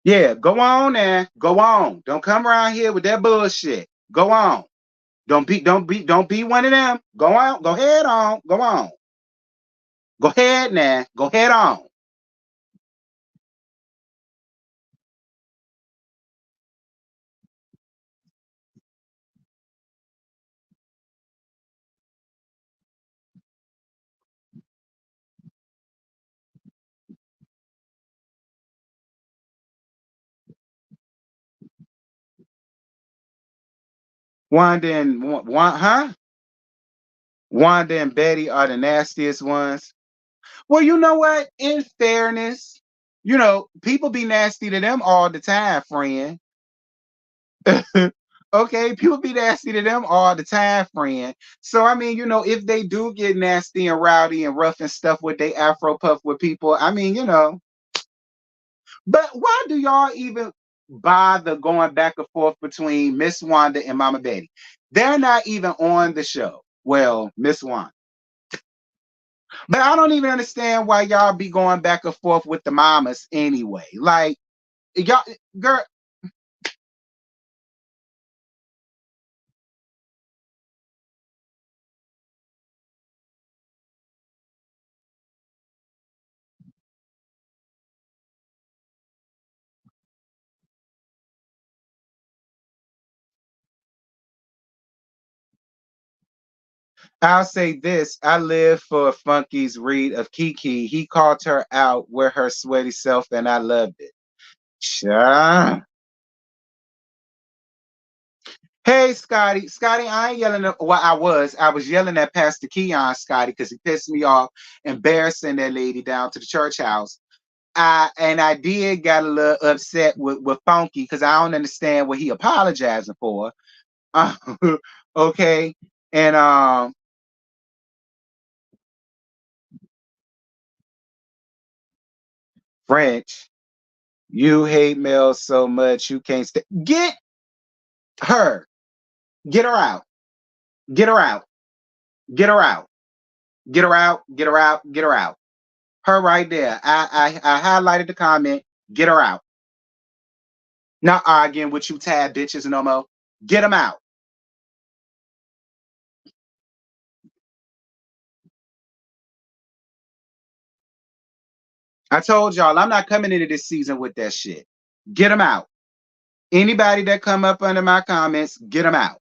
Yeah, go on and go on. Don't come around here with that bullshit. Go on. Don't be one of them. Go on. Go ahead on. Go on. Go ahead now. Go ahead on. Wanda and Betty are the nastiest ones. Well, you know what? In fairness, people be nasty to them all the time, friend. Okay, people be nasty to them all the time, friend. So I mean, if they do get nasty and rowdy and rough and stuff with they Afro puff with people, I mean, but why do y'all even bother going back and forth between Miss Wanda and Mama Betty? They're not even on the show. Well, Miss Wanda. But I don't even understand why y'all be going back and forth with the mamas anyway. Like, y'all, girl, I'll say this. I live for Funky's read of Kiki. He called her out with her sweaty self, and I loved it. Sure. Hey, Scotty. Scotty, I ain't yelling at, well, I was yelling at Pastor Keion, Scotty, because he pissed me off, embarrassing that lady down to the church house. I did got a little upset with Funky because I don't understand what he apologizing for. Okay. And French, you hate Mel so much you can't stay. Get her. Get her out. Get her out. Get her out. Get her out. Get her out. Get her out. Her right there. I highlighted the comment. Get her out. Not arguing with you tad bitches no more. Get them out. I told y'all I'm not coming into this season with that shit. Get them out. Anybody that come up under my comments, get them out.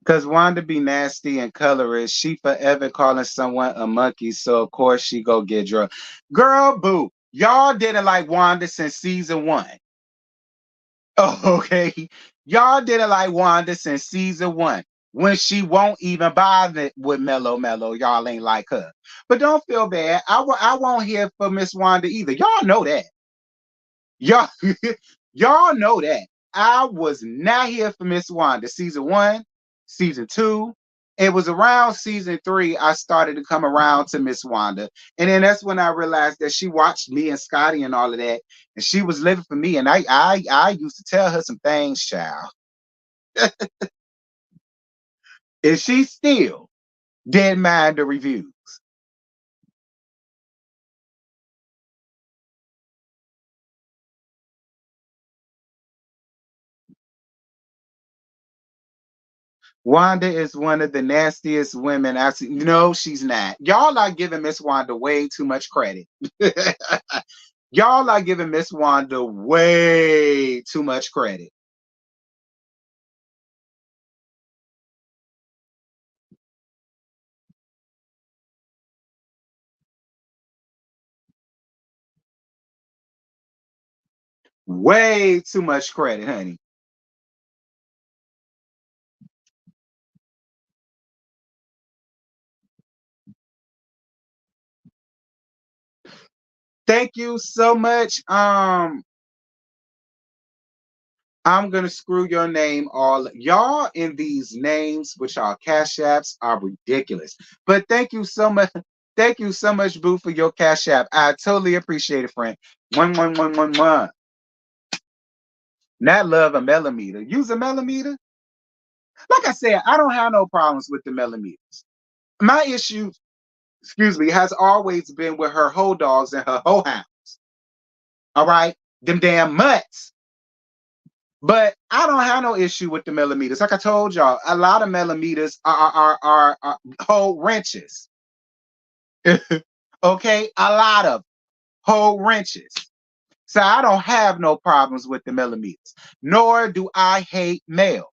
Cause Wanda be nasty and colorist. She forever calling someone a monkey, so of course she go get drunk. Girl, boo. Y'all didn't like Wanda since season 1. Oh, okay. Y'all didn't like Wanda since season 1. When she won't even bother with Mellow, y'all ain't like her. But don't feel bad. I won't hear for Miss Wanda either. Y'all know that. Y'all, y'all know that. I was not here for Miss Wanda season 1, season 2. It was around season 3 I started to come around to Miss Wanda. And then that's when I realized that she watched me and Scotty and all of that. And she was living for me. And I used to tell her some things, child. And she still didn't mind the reviews. Wanda is one of the nastiest women I've seen. No, she's not. Y'all are giving Miss Wanda way too much credit. Y'all are giving Miss Wanda way too much credit. Way too much credit, honey. Thank you so much. I'm gonna screw your name all. Y'all in these names, which are cash apps, are ridiculous. But thank you so much. Thank you so much, Boo, for your cash app. I totally appreciate it, friend. 1111. Not love a millimeter. Use a millimeter. Like I said, I don't have no problems with the millimeters. My issue, excuse me, has always been with her hoe dogs and her hoe hounds. All right, them damn mutts. But I don't have no issue with the millimeters. Like I told y'all, a lot of millimeters are whole wrenches. Okay, a lot of whole wrenches. So I don't have no problems with the millimeters. Nor do I hate male.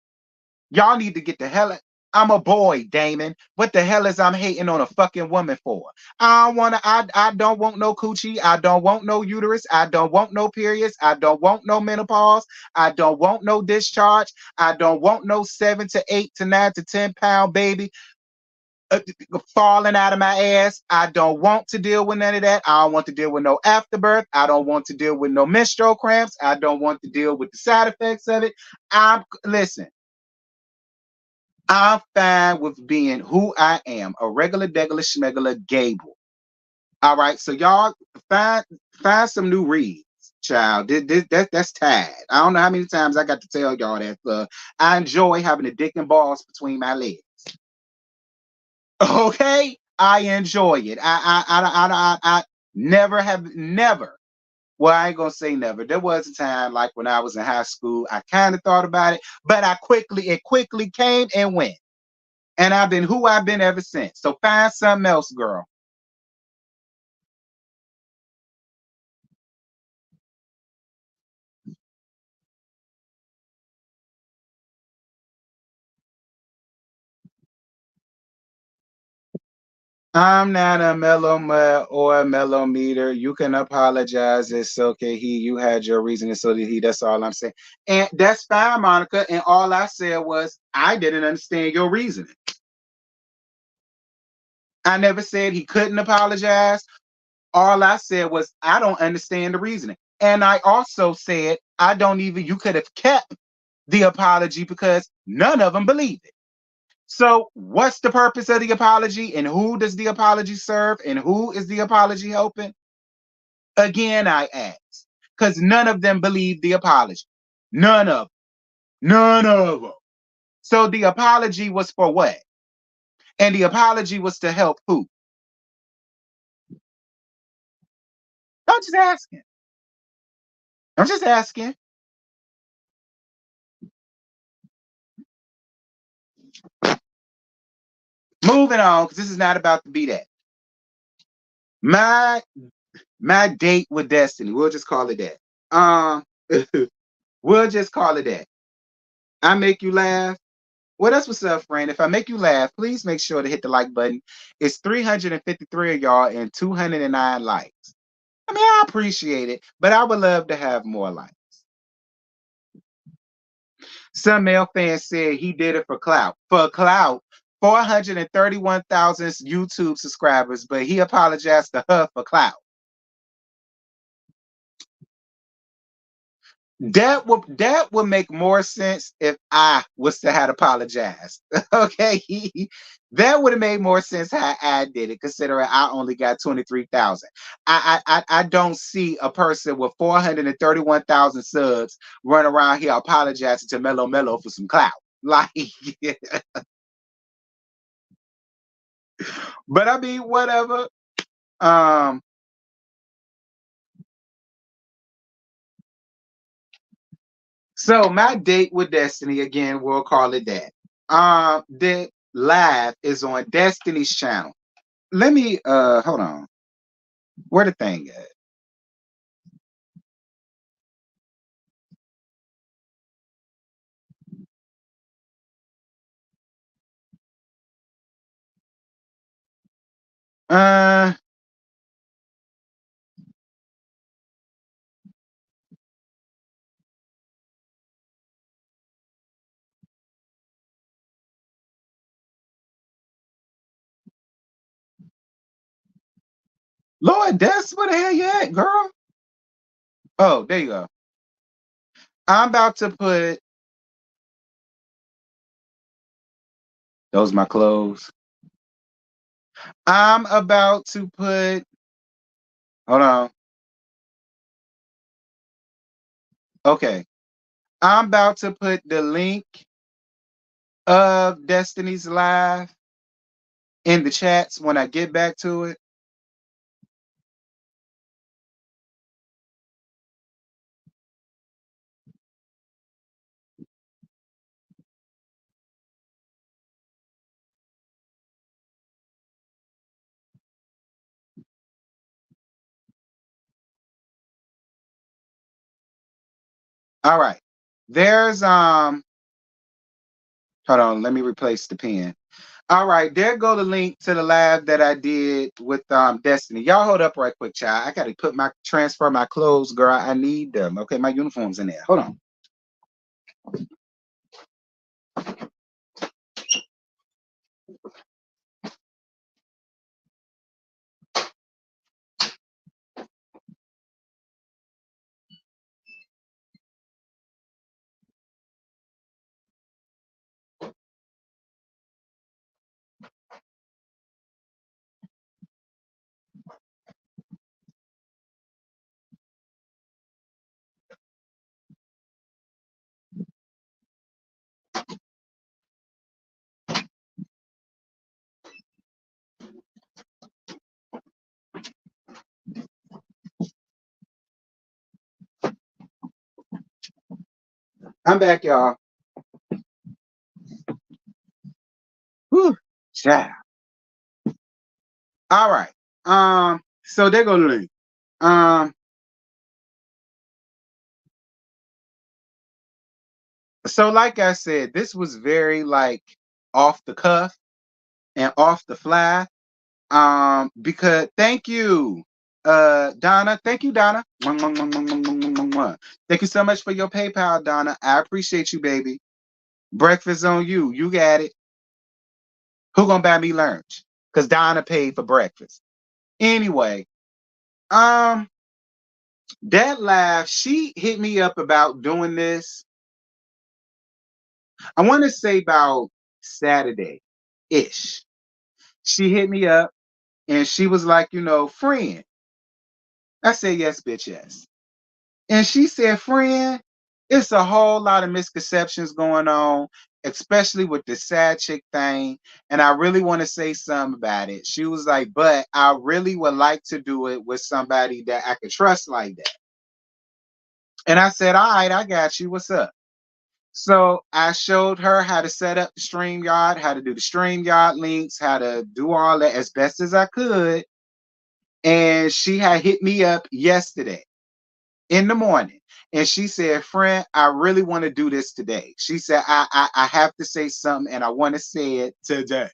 Y'all need to get the hell. I'm a boy, Damon. What the hell is I'm hating on a fucking woman for? I don't wanna. I don't want no coochie. I don't want no uterus. I don't want no periods. I don't want no menopause. I don't want no discharge. I don't want no 7 to 8 to 9 to 10 pound baby falling out of my ass. I don't want to deal with none of that. I don't want to deal with no afterbirth. I don't want to deal with no menstrual cramps. I don't want to deal with the side effects of it. Listen. I'm fine with being who I am, a regular, degular, schmegular, Gable. All right, so y'all find some new reads, child. That's tired. I don't know how many times I got to tell y'all that. I enjoy having a dick and balls between my legs. Okay, I enjoy it. I never. Well, I ain't gonna say never. There was a time, like when I was in high school, I kind of thought about it, but it quickly came and went. And I've been who I've been ever since. So find something else, girl. I'm not a mellow or a mellow meter. You can apologize. It's okay. You had your reason, and so did he. That's all I'm saying. And that's fine, Monica. And all I said was I didn't understand your reasoning. I never said he couldn't apologize. All I said was I don't understand the reasoning. And I also said you could have kept the apology because none of them believe it. So, what's the purpose of the apology, and who does the apology serve, and who is the apology helping? Again, I ask, because none of them believe the apology. None of them. None of them. So, the apology was for what? And the apology was to help who? I'm just asking. I'm just asking. Moving on, because this is not about to be that. My date with Destiny. We'll just call it that. We'll just call it that. I make you laugh. Well, that's what's up, friend. If I make you laugh, please make sure to hit the like button. It's 353 of y'all and 209 likes. I mean, I appreciate it, but I would love to have more likes. Some male fans said he did it for clout. For clout, 431,000 YouTube subscribers, but he apologized to her for clout. That would make more sense if I was to have apologized. Okay, that would have made more sense how I did it, considering I only got 23,000. I don't see a person with 431,000 subs run around here apologizing to Mellow Mellow for some clout. Like, but I mean, whatever. Um, so my date with Destiny, again, we'll call it that. The live is on Destiny's channel. Let me hold on. Where the thing at? Uh Lord, that's where the hell you at, girl? Oh, there you go. I'm about to put those my clothes. I'm about to put, hold on. Okay. I'm about to put the link of Destiny's Live in the chats when I get back to it. All right. There's hold on, let me replace the pen. All right, there go the link to the live that I did with Destiny. Y'all hold up right quick, child. I gotta transfer my clothes, girl. I need them. Okay, my uniform's in there. Hold on. I'm back, y'all. Whew, child. All right. So there go the link. Um, so like I said, this was very like off the cuff and off the fly. Because thank you, Donna. Thank you, Donna. Mwah, mwah, mwah, mwah, mwah, mwah, mwah, mwah. Thank you so much for your PayPal, Donna. I appreciate you, baby. Breakfast on you. You got it. Who gonna buy me lunch? Cause Donna paid for breakfast. Anyway, um, that live, she hit me up about doing this. I want to say about Saturday-ish. She hit me up and she was like, friend. I said, yes, bitch, yes. And she said, friend, it's a whole lot of misconceptions going on, especially with the side chick thing. And I really want to say something about it. She was like, but I really would like to do it with somebody that I could trust like that. And I said, all right, I got you. What's up? So I showed her how to set up the StreamYard, how to do the StreamYard links, how to do all that as best as I could. And she had hit me up yesterday in the morning. And she said, friend, I really want to do this today. She said, I have to say something and I want to say it today.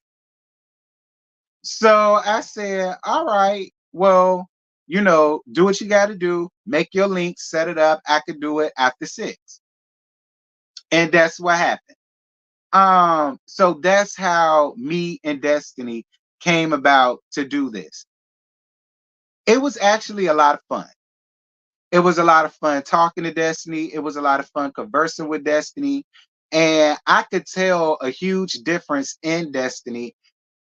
So I said, all right, well, do what you got to do, make your link, set it up. I could do it after 6. And that's what happened. So that's how me and Destiny came about to do this. It was actually a lot of fun. It was a lot of fun talking to Destiny. It was a lot of fun conversing with Destiny. And I could tell a huge difference in Destiny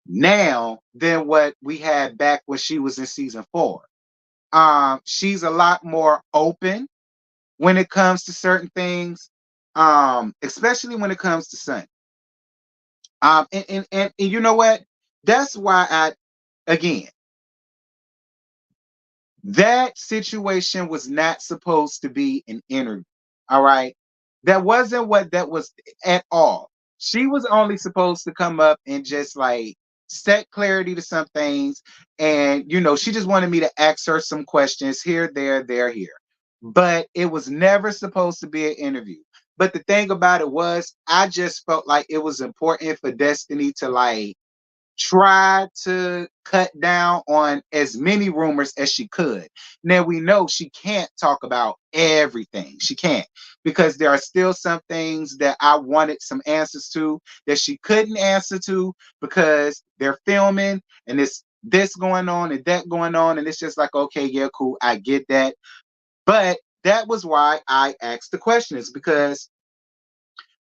now than what we had back when she was in season 4. She's a lot more open when it comes to certain things, especially when it comes to Sun. And you know what? That's why again, that situation was not supposed to be an interview. All right. That wasn't what that was at all. She was only supposed to come up and just like set clarity to some things. And, she just wanted me to ask her some questions here, there, here. But it was never supposed to be an interview. But the thing about it was, I just felt like it was important for Destiny to like try to cut down on as many rumors as she could. Now we know she can't talk about everything. She can't, because there are still some things that I wanted some answers to that she couldn't answer to because they're filming and it's this going on and that going on. And it's just like, okay, yeah, cool. I get that. But that was why I asked the questions, because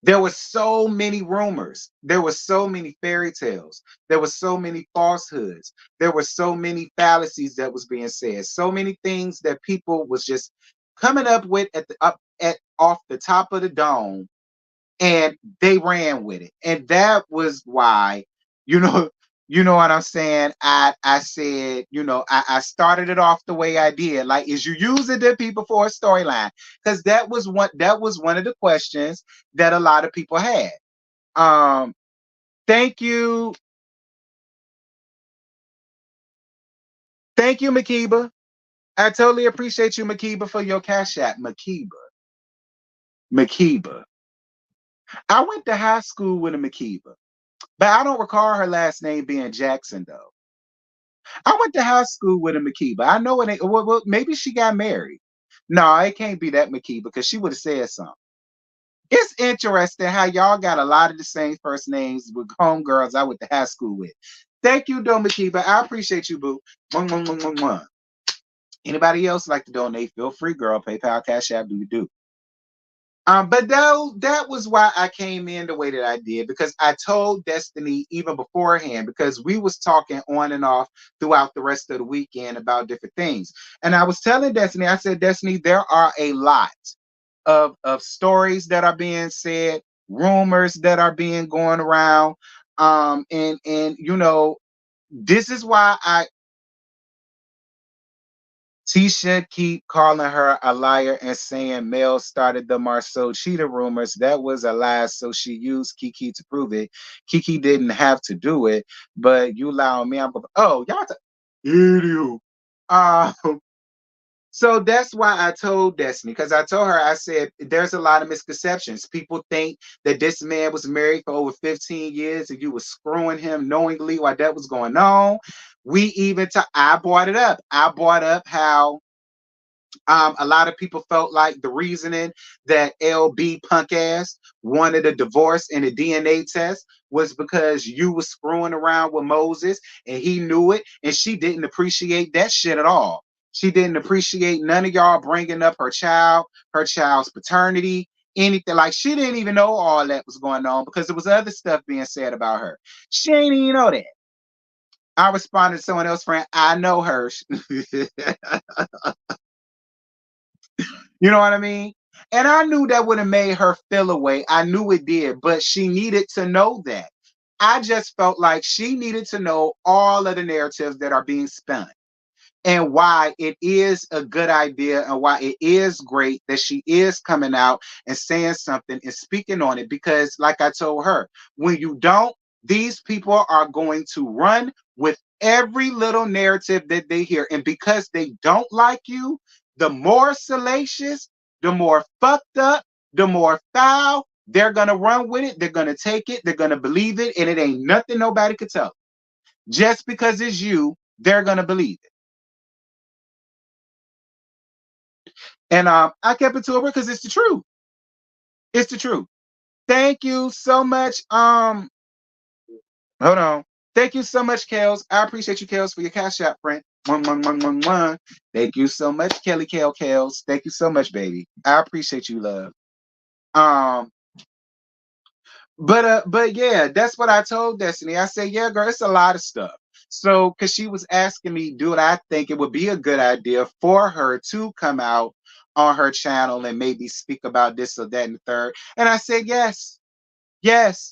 there were so many rumors. There were so many fairy tales. There were so many falsehoods. There were so many fallacies that was being said. So many things that people was just coming up with off the top of the dome, and they ran with it. And that was why, you know, you know what I'm saying? I said, I started it off the way I did. Like, is you using the people for a storyline? Because that was one of the questions that a lot of people had. Um, thank you. Thank you, Makiba. I totally appreciate you, Makiba, for your cash app. Makiba. Makiba. I went to high school with a Makiba, but I don't recall her last name being Jackson, though. I went to high school with a Makiba. I know it ain't. Well, maybe she got married. No, it can't be that Makiba, because she would have said something. It's interesting how y'all got a lot of the same first names with homegirls I went to high school with. Thank you, though, Makiba. I appreciate you, boo. Mwah, mwah, mwah, mwah, mwah. Anybody else like to donate? Feel free, girl. PayPal, Cash App, do you do? But though that was why I came in the way that I did, because I told Destiny even beforehand, because we was talking on and off throughout the rest of the weekend about different things. And I was telling Destiny, I said, Destiny, there are a lot of stories that are being said, rumors that are being going around. And this is why Tisha keep calling her a liar and saying Mel started the Marceau cheetah rumors. That was a lie, so she used Kiki to prove it. Kiki didn't have to do it, but you allow me. Oh, y'all, idiot. So that's why I told Destiny, because I told her, I said, there's a lot of misconceptions. People think that this man was married for over 15 years and you were screwing him knowingly while that was going on. I brought it up. I brought up how a lot of people felt like the reasoning that LB punk ass wanted a divorce and a DNA test was because you was screwing around with Moses and he knew it, and she didn't appreciate that shit at all. She didn't appreciate none of y'all bringing up her child's paternity, anything. Like, she didn't even know all that was going on because there was other stuff being said about her. She ain't even know that. I responded to someone else, friend, I know her. You know what I mean? And I knew that would have made her feel away. I knew it did, but she needed to know that. I just felt like she needed to know all of the narratives that are being spun, and why it is a good idea and why it is great that she is coming out and saying something and speaking on it. Because like I told her, when you don't, these people are going to run with every little narrative that they hear. And because they don't like you, the more salacious, the more fucked up, the more foul, they're going to run with it. They're going to take it. They're going to believe it. And it ain't nothing nobody could tell. Just because it's you, they're going to believe it. And I kept it to her because it's the truth. It's the truth. Thank you so much. Hold on. Thank you so much, Kels. I appreciate you, Kels, for your cash app, friend. Thank you so much, Kelly Kales. Thank you so much, baby. I appreciate you, love. Um, but yeah, that's what I told Destiny. I said, yeah, girl, it's a lot of stuff. So, because she was asking me, do I think it would be a good idea for her to come out on her channel and maybe speak about this or that and the third? And I said, yes, yes.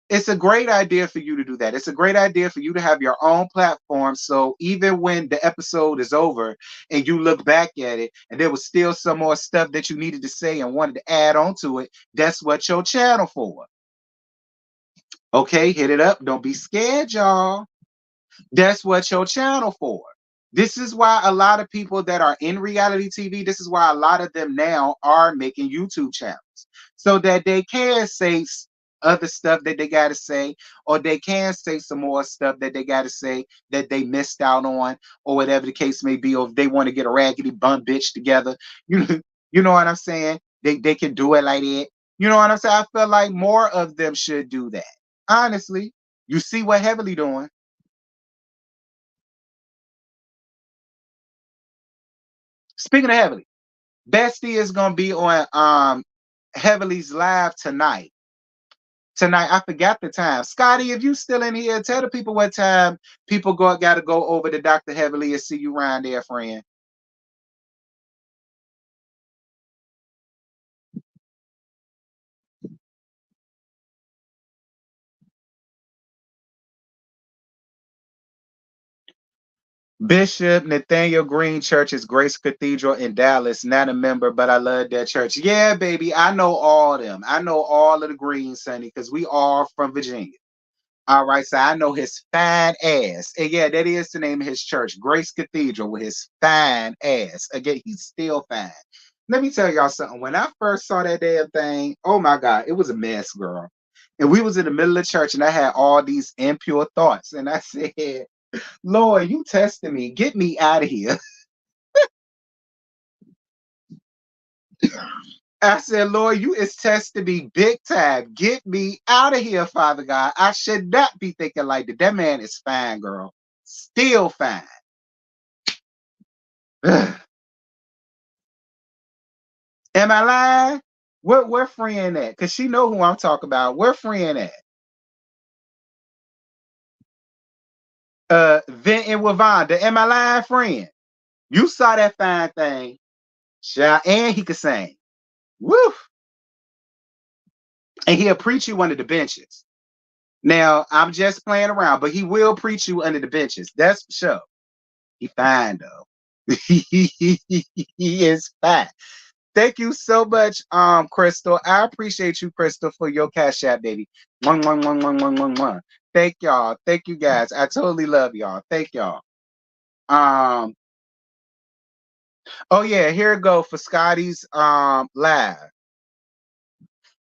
It's a great idea for you to do that. It's a great idea for you to have your own platform. So even when the episode is over and you look back at it and there was still some more stuff that you needed to say and wanted to add on to it, that's what your channel for. Okay, hit it up. Don't be scared, y'all. That's what your channel for. This is why a lot of people that are in reality TV, this is why a lot of them now are making YouTube channels so that they can say other stuff that they got to say, or they can say some more stuff that they got to say that they missed out on, or whatever the case may be, or if they want to get a raggedy bum bitch together. You, you know what I'm saying? They can do it like that. You know what I'm saying? I feel like more of them should do that. Honestly, you see what Heavily doing. Speaking of Heavily, Bestie is gonna be on Heavily's live tonight. Tonight, I forgot the time. Scotty, if you still in here, tell the people what time people gotta go over to Dr. Heavily and see you around there, friend. Bishop Nathaniel Green Church is Grace Cathedral in Dallas. Not a member, but I love that church. Yeah, baby, I know all of them. I know all of the Greens, Sonny, because we all from Virginia. All right, so I know his fine ass. And yeah, that is the name of his church, Grace Cathedral, with his fine ass. Again, he's still fine. Let me tell y'all something. When I first saw that damn thing, oh my God, it was a mess, girl. And we was in the middle of church and I had all these impure thoughts. And I said, Lord, you testing me. Get me out of here. I said, Lord, you is testing me big time. Get me out of here, Father God. I should not be thinking like that. That man is fine, girl. Still fine. Am I lying? Where friend at? Cause she know who I'm talking about. Where friend at? Venting with Vonda. Am I lying, friend? You saw that fine thing. Child, and he could sing. Woo! And he'll preach you under the benches. Now, I'm just playing around, but he will preach you under the benches. That's for sure. He fine though. He is fine. Thank you so much, Crystal. I appreciate you, Crystal, for your cash app, baby. One, one, one, one, one, one, one. Thank y'all. Thank you guys. I totally love y'all. Thank y'all. Um, oh yeah, here it go for Scotty's live.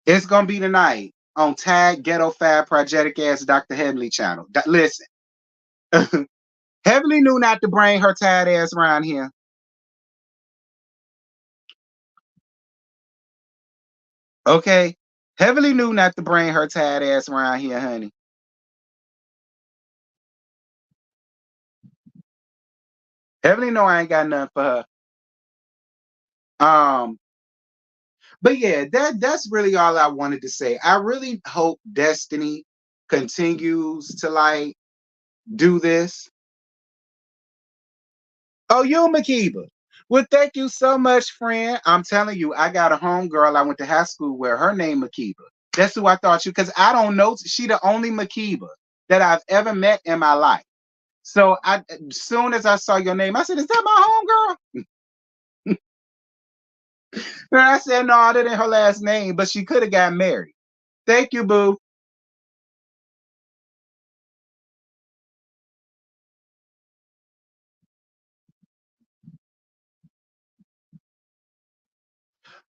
It's gonna be tonight on Tag Ghetto Fab Project Ass Dr. Heavenly channel. Listen, Heavenly knew not to bring her tired ass around here. Okay? Heavily knew not to bring her tired ass around here, honey. Heavily know I ain't got nothing for her. But yeah, that's really all I wanted to say. I really hope Destiny continues to like do this. Oh, you Makiba. Well, thank you so much, friend. I'm telling you, I got a homegirl I went to high school with. Her name Makiba. That's who I thought you, because I don't know. She the only Makiba that I've ever met in my life. So as soon as I saw your name, I said, "Is that my homegirl?" And I said, "No, that ain't her last name, but she could have got married." Thank you, boo.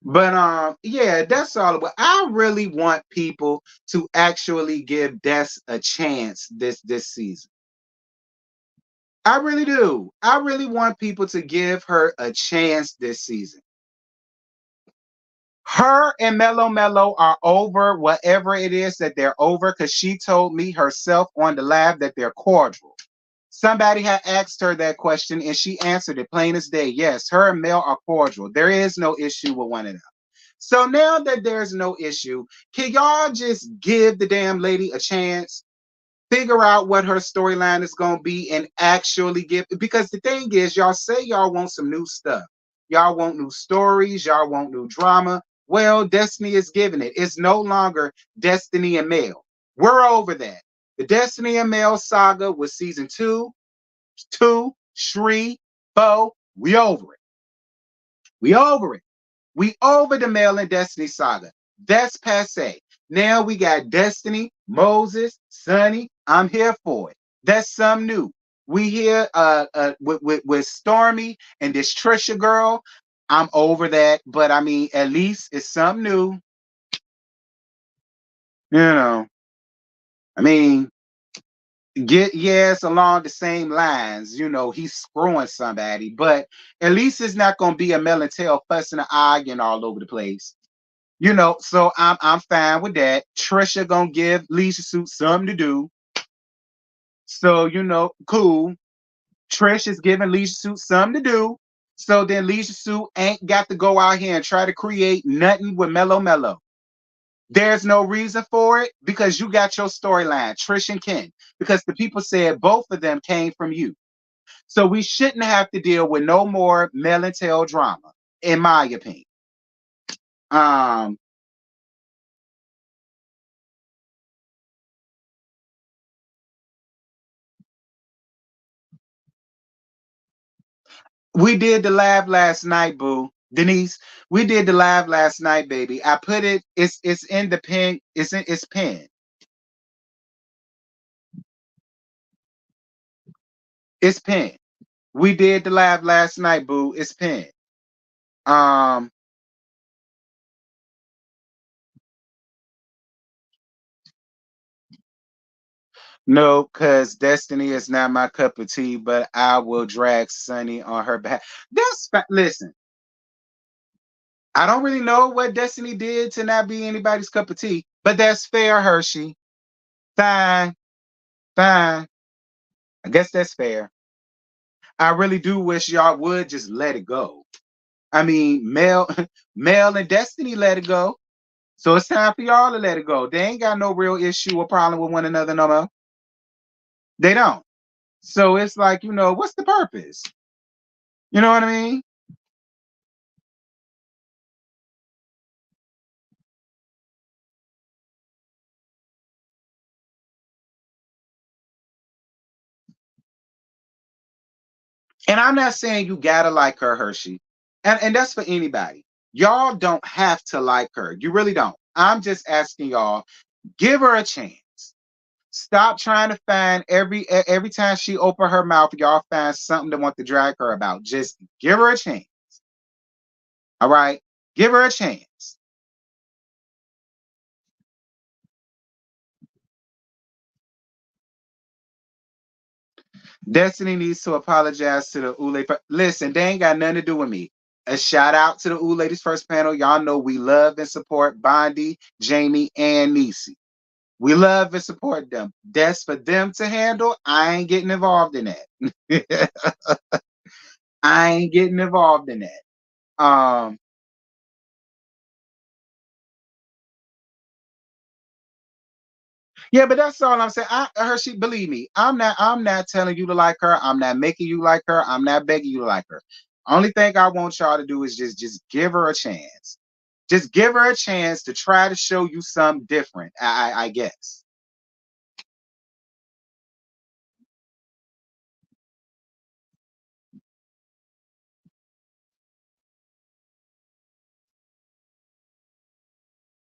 But yeah, that's all. But I really want people to actually give Des a chance this season. I really do. I really want people to give her a chance this season. Her and Mello Mello are over whatever it is that they're over, because she told me herself on the live that they're cordial. Somebody had asked her that question and she answered it plain as day. Yes, her and Mel are cordial. There is no issue with one of them. So now that there's no issue, can y'all just give the damn lady a chance? Figure out what her storyline is going to be and actually give, because the thing is, y'all say y'all want some new stuff. Y'all want new stories. Y'all want new drama. Well, Destiny is giving it. It's no longer Destiny and Mel. We're over that. The Destiny and Mel saga was season two, three, four. We over it. We over it. We over the Mel and Destiny saga. That's passe. Now we got Destiny, Moses, Sonny. I'm here for it. That's some new. We here with Stormy and this Trisha girl. I'm over that, but I mean, at least it's something new. You know, I mean, get yes along the same lines. You know, he's screwing somebody, but at least it's not gonna be a Mel and Tail fussing and arguing all over the place. You know, so I'm fine with that. Trisha gonna give Leisure Suit something to do. So, you know, cool. Trish is giving Leisure Suit something to do. So then Leisure Suit ain't got to go out here and try to create nothing with Mellow Mellow. There's no reason for it because you got your storyline, Trish and Ken, because the people said both of them came from you. So we shouldn't have to deal with no more Mel and Tail drama, in my opinion. Um, We did the live last night, boo. Denise, we did the live last night, baby. I put it, it's in the pen, it's pinned. It's pinned. We did the live last night, boo. It's pinned. Um, no, because Destiny is not my cup of tea, but I will drag Sunny on her back. Listen, I don't really know what Destiny did to not be anybody's cup of tea, but that's fair, Hershey. Fine, fine. I guess that's fair. I really do wish y'all would just let it go. I mean, Mel, Mel and Destiny let it go. So it's time for y'all to let it go. They ain't got no real issue or problem with one another no more. They don't. So it's like, you know, what's the purpose? You know what I mean? And I'm not saying you gotta like her, Hershey. And that's for anybody. Y'all don't have to like her. You really don't. I'm just asking y'all, give her a chance. Stop trying to find every time she open her mouth, y'all find something to want to drag her about. Just give her a chance. All right? Give her a chance. Destiny needs to apologize to the Ule. Listen, they ain't got nothing to do with me. A shout out to the Ladies First panel. Y'all know we love and support Bondi, Jamie, and Niecy. We love and support them. That's for them to handle. I ain't getting involved in that. I ain't getting involved in that. Yeah, but that's all I'm saying. Hershey, believe me, I'm not telling you to like her. I'm not making you like her. I'm not begging you to like her. Only thing I want y'all to do is just give her a chance. Just give her a chance to try to show you something different. I guess.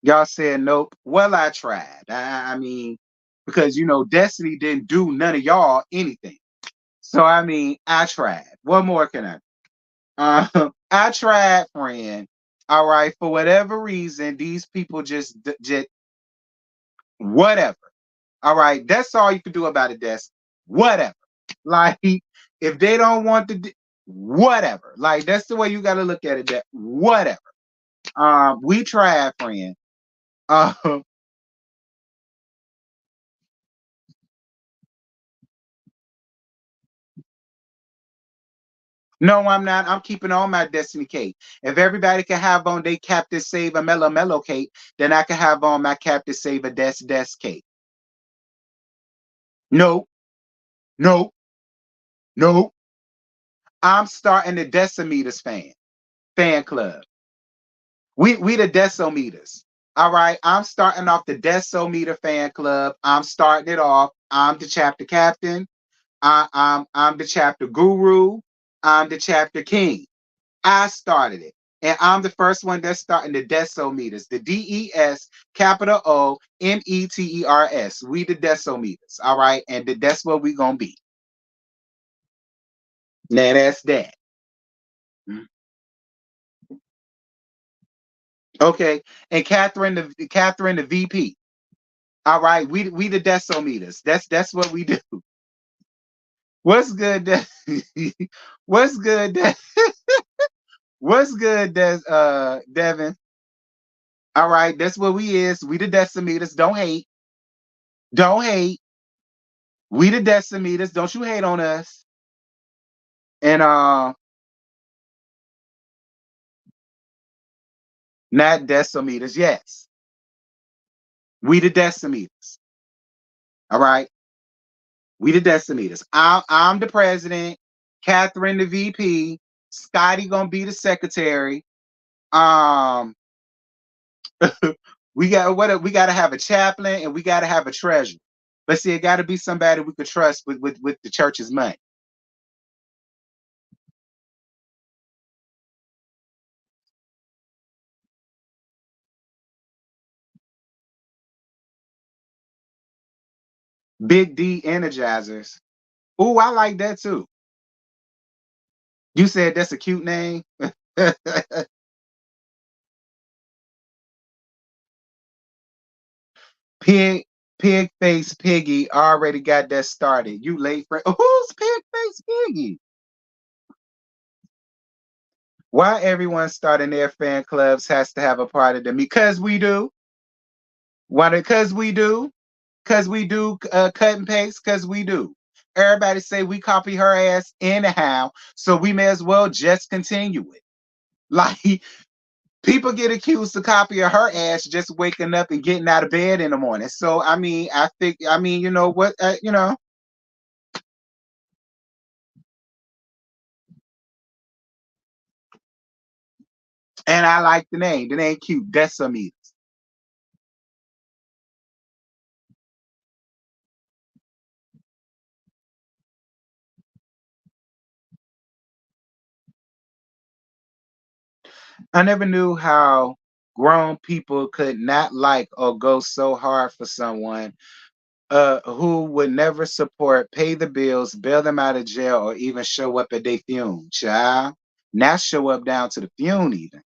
Y'all said nope. Well, I tried. I mean, because you know, Destiny didn't do none of y'all anything. So I mean, I tried. What more can I? I tried, friend. All right, for whatever reason, these people just whatever. All right, that's all you can do about it. That's whatever. Like if they don't want to, whatever. Like that's the way you got to look at it. That whatever. We tried, friend. Uh, No, I'm not. I'm keeping on my Destiny cape. If everybody can have on they Captain Save a Mellow Mellow cape, then I can have on my Captain Save a Des cape. No, no, no. I'm starting the Decimeters fan club. We the Decimeters. All right. I'm starting off the Decimeter fan club. I'm starting it off. I'm the chapter captain. I'm the chapter guru. I'm the chapter king. I started it. And I'm the first one that's starting the Decimeters, the DES capital OMETERS. We the Decimeters. All right. And that's what we gonna be. Now that's that. Okay. And Catherine the VP. All right. We the Decimeters. That's what we do. What's good? What's good? What's good, Devin? All right, that's what we is. We the Decimeters. Don't hate. Don't hate. We the Decimeters. Don't you hate on us. And not Decimeters. Yes. We the Decimeters. All right. We the Decimeters. I'm the president. Catherine the VP. Scotty gonna be the secretary. Um, we gotta have a chaplain and we gotta have a treasurer. But see, it gotta be somebody we could trust with the church's money. Big D Energizers. Ooh, I like that too. You said that's a cute name. Pig Face Piggy already got that started. You late for who's Pig Face Piggy? Why everyone starting their fan clubs has to have a part of them? Because we do. Why? Because we do. Because we do cut and paste. Because we do. Everybody say we copy her ass anyhow, so we may as well just continue it. Like people get accused of copying her ass just waking up and getting out of bed in the morning. So I mean, you know what, and I like the name. The name cute. Decimeters. I never knew how grown people could not like or go so hard for someone who would never support, pay the bills, bail them out of jail, or even show up at their funeral. Child, not show up down to the funeral even.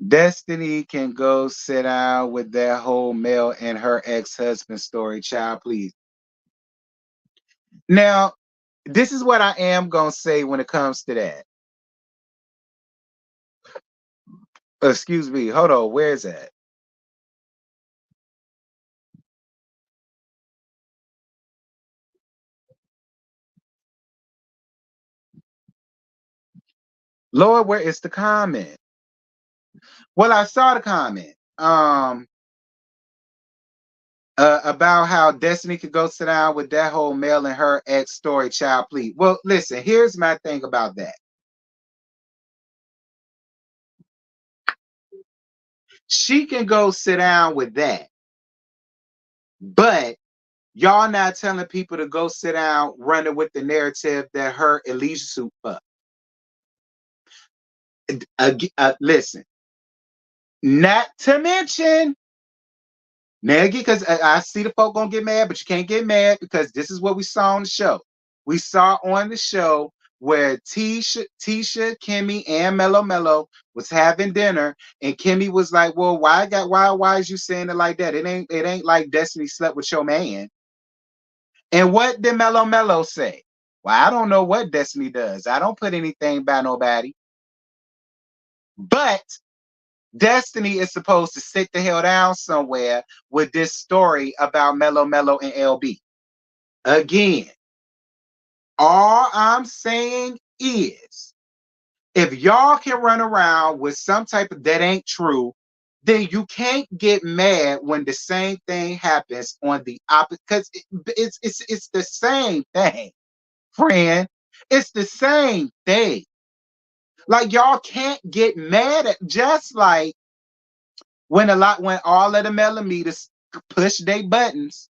Destiny can go sit down with that whole Mel and her ex-husband story. Child, please. Now, this is what I am gonna say when it comes to that. Excuse me. Hold on. Where's that? Lord, where is the comment? Well, I saw the comment. About how Destiny could go sit down with that whole Mel and her ex story. Child, please. Well, listen. Here's my thing about that. She can go sit down with that, but y'all not telling people to go sit down running with the narrative that her Elijah suit fuck. Listen, not to mention, now because I see the folk gonna get mad, but you can't get mad because this is what we saw on the show. We saw on the show where Tisha, Kimmy, and Mello was having dinner, and Kimmy was like, "Well, why is you saying it like that? It ain't like Destiny slept with your man." And what did Mello say? Well, I don't know what Destiny does. I don't put anything by nobody. But Destiny is supposed to sit the hell down somewhere with this story about Mello and LB. Again, All I'm saying is, if y'all can run around with some type of that ain't true, then you can't get mad when the same thing happens on the opposite. Because it's the same thing, friend. It's the same thing. Like y'all can't get mad at, just like when all of the millimeters push their buttons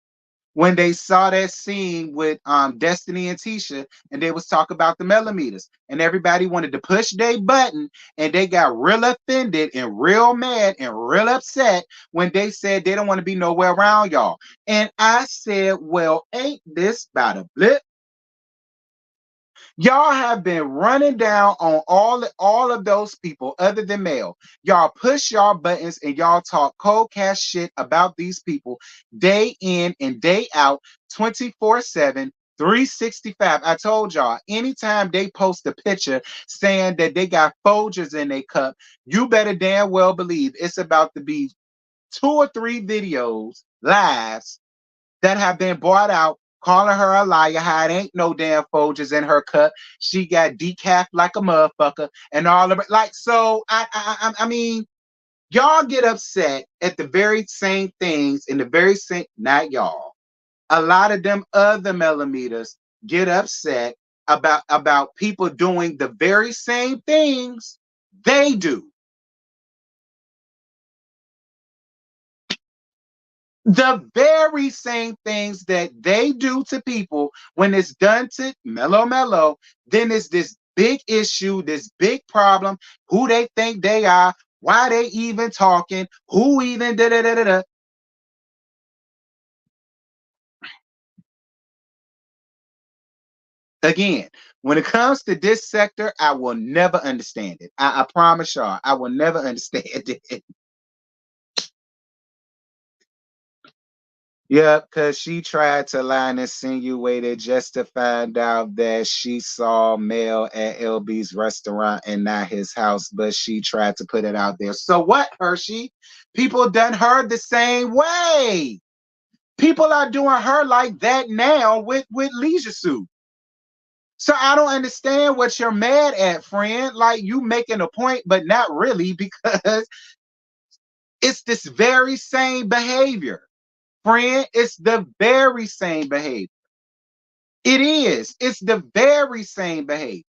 when they saw that scene with Destiny and Tisha, and they was talking about the millimeters, and everybody wanted to push their button, and they got real offended and real mad and real upset when they said they don't want to be nowhere around y'all. And I said, well, ain't this about a blip? Y'all have been running down on all of those people other than Mel. Y'all push y'all buttons and y'all talk cold cash shit about these people day in and day out, 24/7, 365. I told y'all, anytime they post a picture saying that they got Folgers in their cup, you better damn well believe it's about to be 2 or 3 videos, lives, that have been brought out calling her a liar, how it ain't no damn Folgers in her cup. She got decaf like a motherfucker and all of it. Like, so I mean, y'all get upset at the very same things in the very same, not y'all. A lot of them other millimeters get upset about people doing the very same things they do. The very same things that they do to people, when it's done to Mellow, then it's this big issue, this big problem, who they think they are, why they even talking, who even da da da da da. Again, when it comes to this sector, I will never understand it. I promise y'all, I will never understand it. Yep, because she tried to lie and insinuate it just to find out that she saw Mel at LB's restaurant and not his house, but she tried to put it out there. So what, Hershey? People done her the same way. People are doing her like that now with Leisure Suit. So I don't understand what you're mad at, friend. Like, you making a point, but not really, because it's this very same behavior. Friend, it's the very same behavior. It is. It's the very same behavior.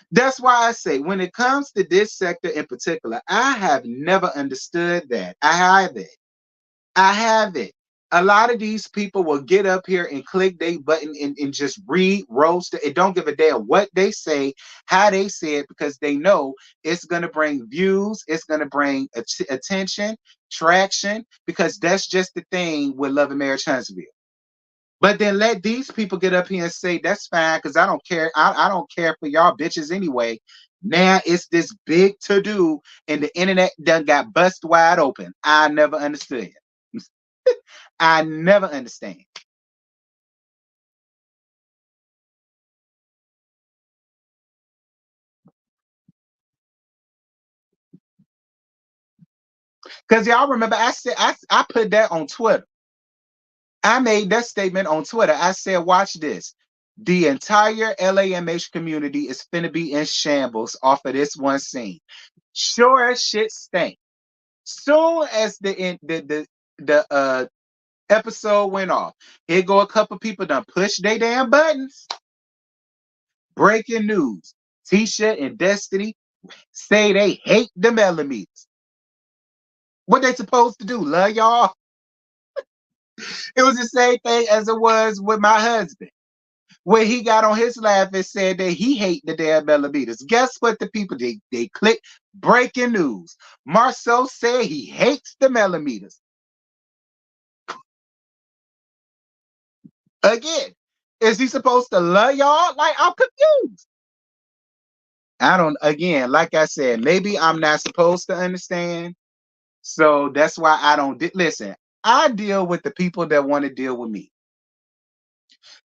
That's why I say, when it comes to this sector in particular, I have never understood that. I haven't. I haven't. A lot of these people will get up here and click their button and just read, roast it. It don't give a damn what they say, how they say it, because they know it's going to bring views, it's going to bring attention, traction, because that's just the thing with Love and Marriage Huntsville. But then let these people get up here and say, that's fine, because I don't care. I don't care for y'all bitches anyway. Now it's this big to-do, and the internet done got bust wide open. I never understood it. I never understand. Because y'all remember, I said I put that on Twitter. I made that statement on Twitter. I said, watch this. The entire LAMH community is finna be in shambles off of this one scene. Sure as shit stink. Soon as the episode went off, here go a couple people done push their damn buttons. Breaking news. Tisha and Destiny say they hate the millimeters. What they supposed to do? Love y'all? It was the same thing as it was with my husband, where he got on his laugh and said that he hate the damn millimeters. Guess what the people did? They click breaking news. Marceau said he hates the millimeters. Again, is he supposed to love y'all? Like, I'm confused. I don't, again, like I said, maybe I'm not supposed to understand. So that's why I don't listen. I deal with the people that want to deal with me.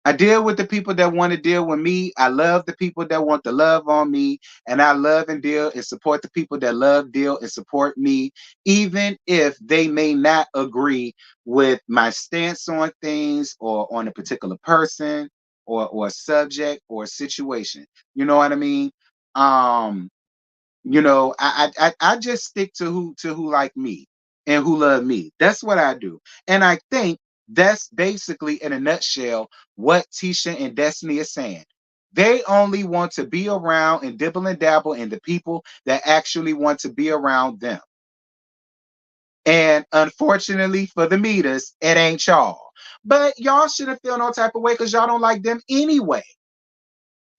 I deal with the people that want to deal with me. I love the people that want to love on me. And I love and deal and support the people that love, deal, and support me, even if they may not agree with my stance on things or on a particular person. or a subject or a situation. You know what I mean? Um, I just stick to who like me and who love me. That's what I do. And I think that's basically in a nutshell what Tisha and Destiny is saying. They only want to be around and dibble and dabble in the people that actually want to be around them. And unfortunately for the meters, it ain't y'all. But y'all shouldn't feel no type of way because y'all don't like them anyway.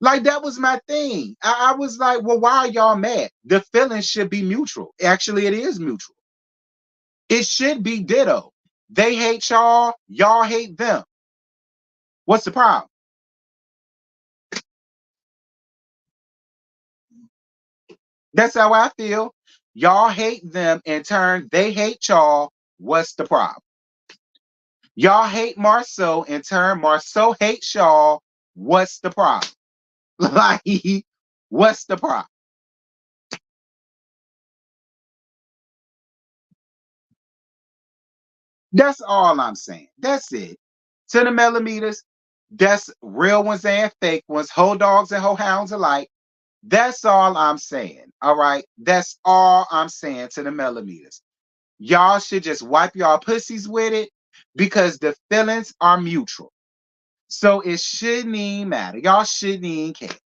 Like that was my thing. I was like, well, why are y'all mad? The feeling should be mutual. Actually, it is mutual. It should be ditto. They hate y'all, y'all hate them. What's the problem? That's how I feel. Y'all hate them in turn, they hate y'all. What's the problem? Y'all hate Marceau in turn, Marceau hates y'all. What's the problem? Like, what's the problem? That's all I'm saying. That's it. To the millimeters, that's real ones and fake ones, whole dogs and whole hounds alike. That's all I'm saying. All right. That's all I'm saying to the millimeters. Y'all should just wipe y'all pussies with it because the feelings are mutual. So it shouldn't even matter. Y'all shouldn't even care.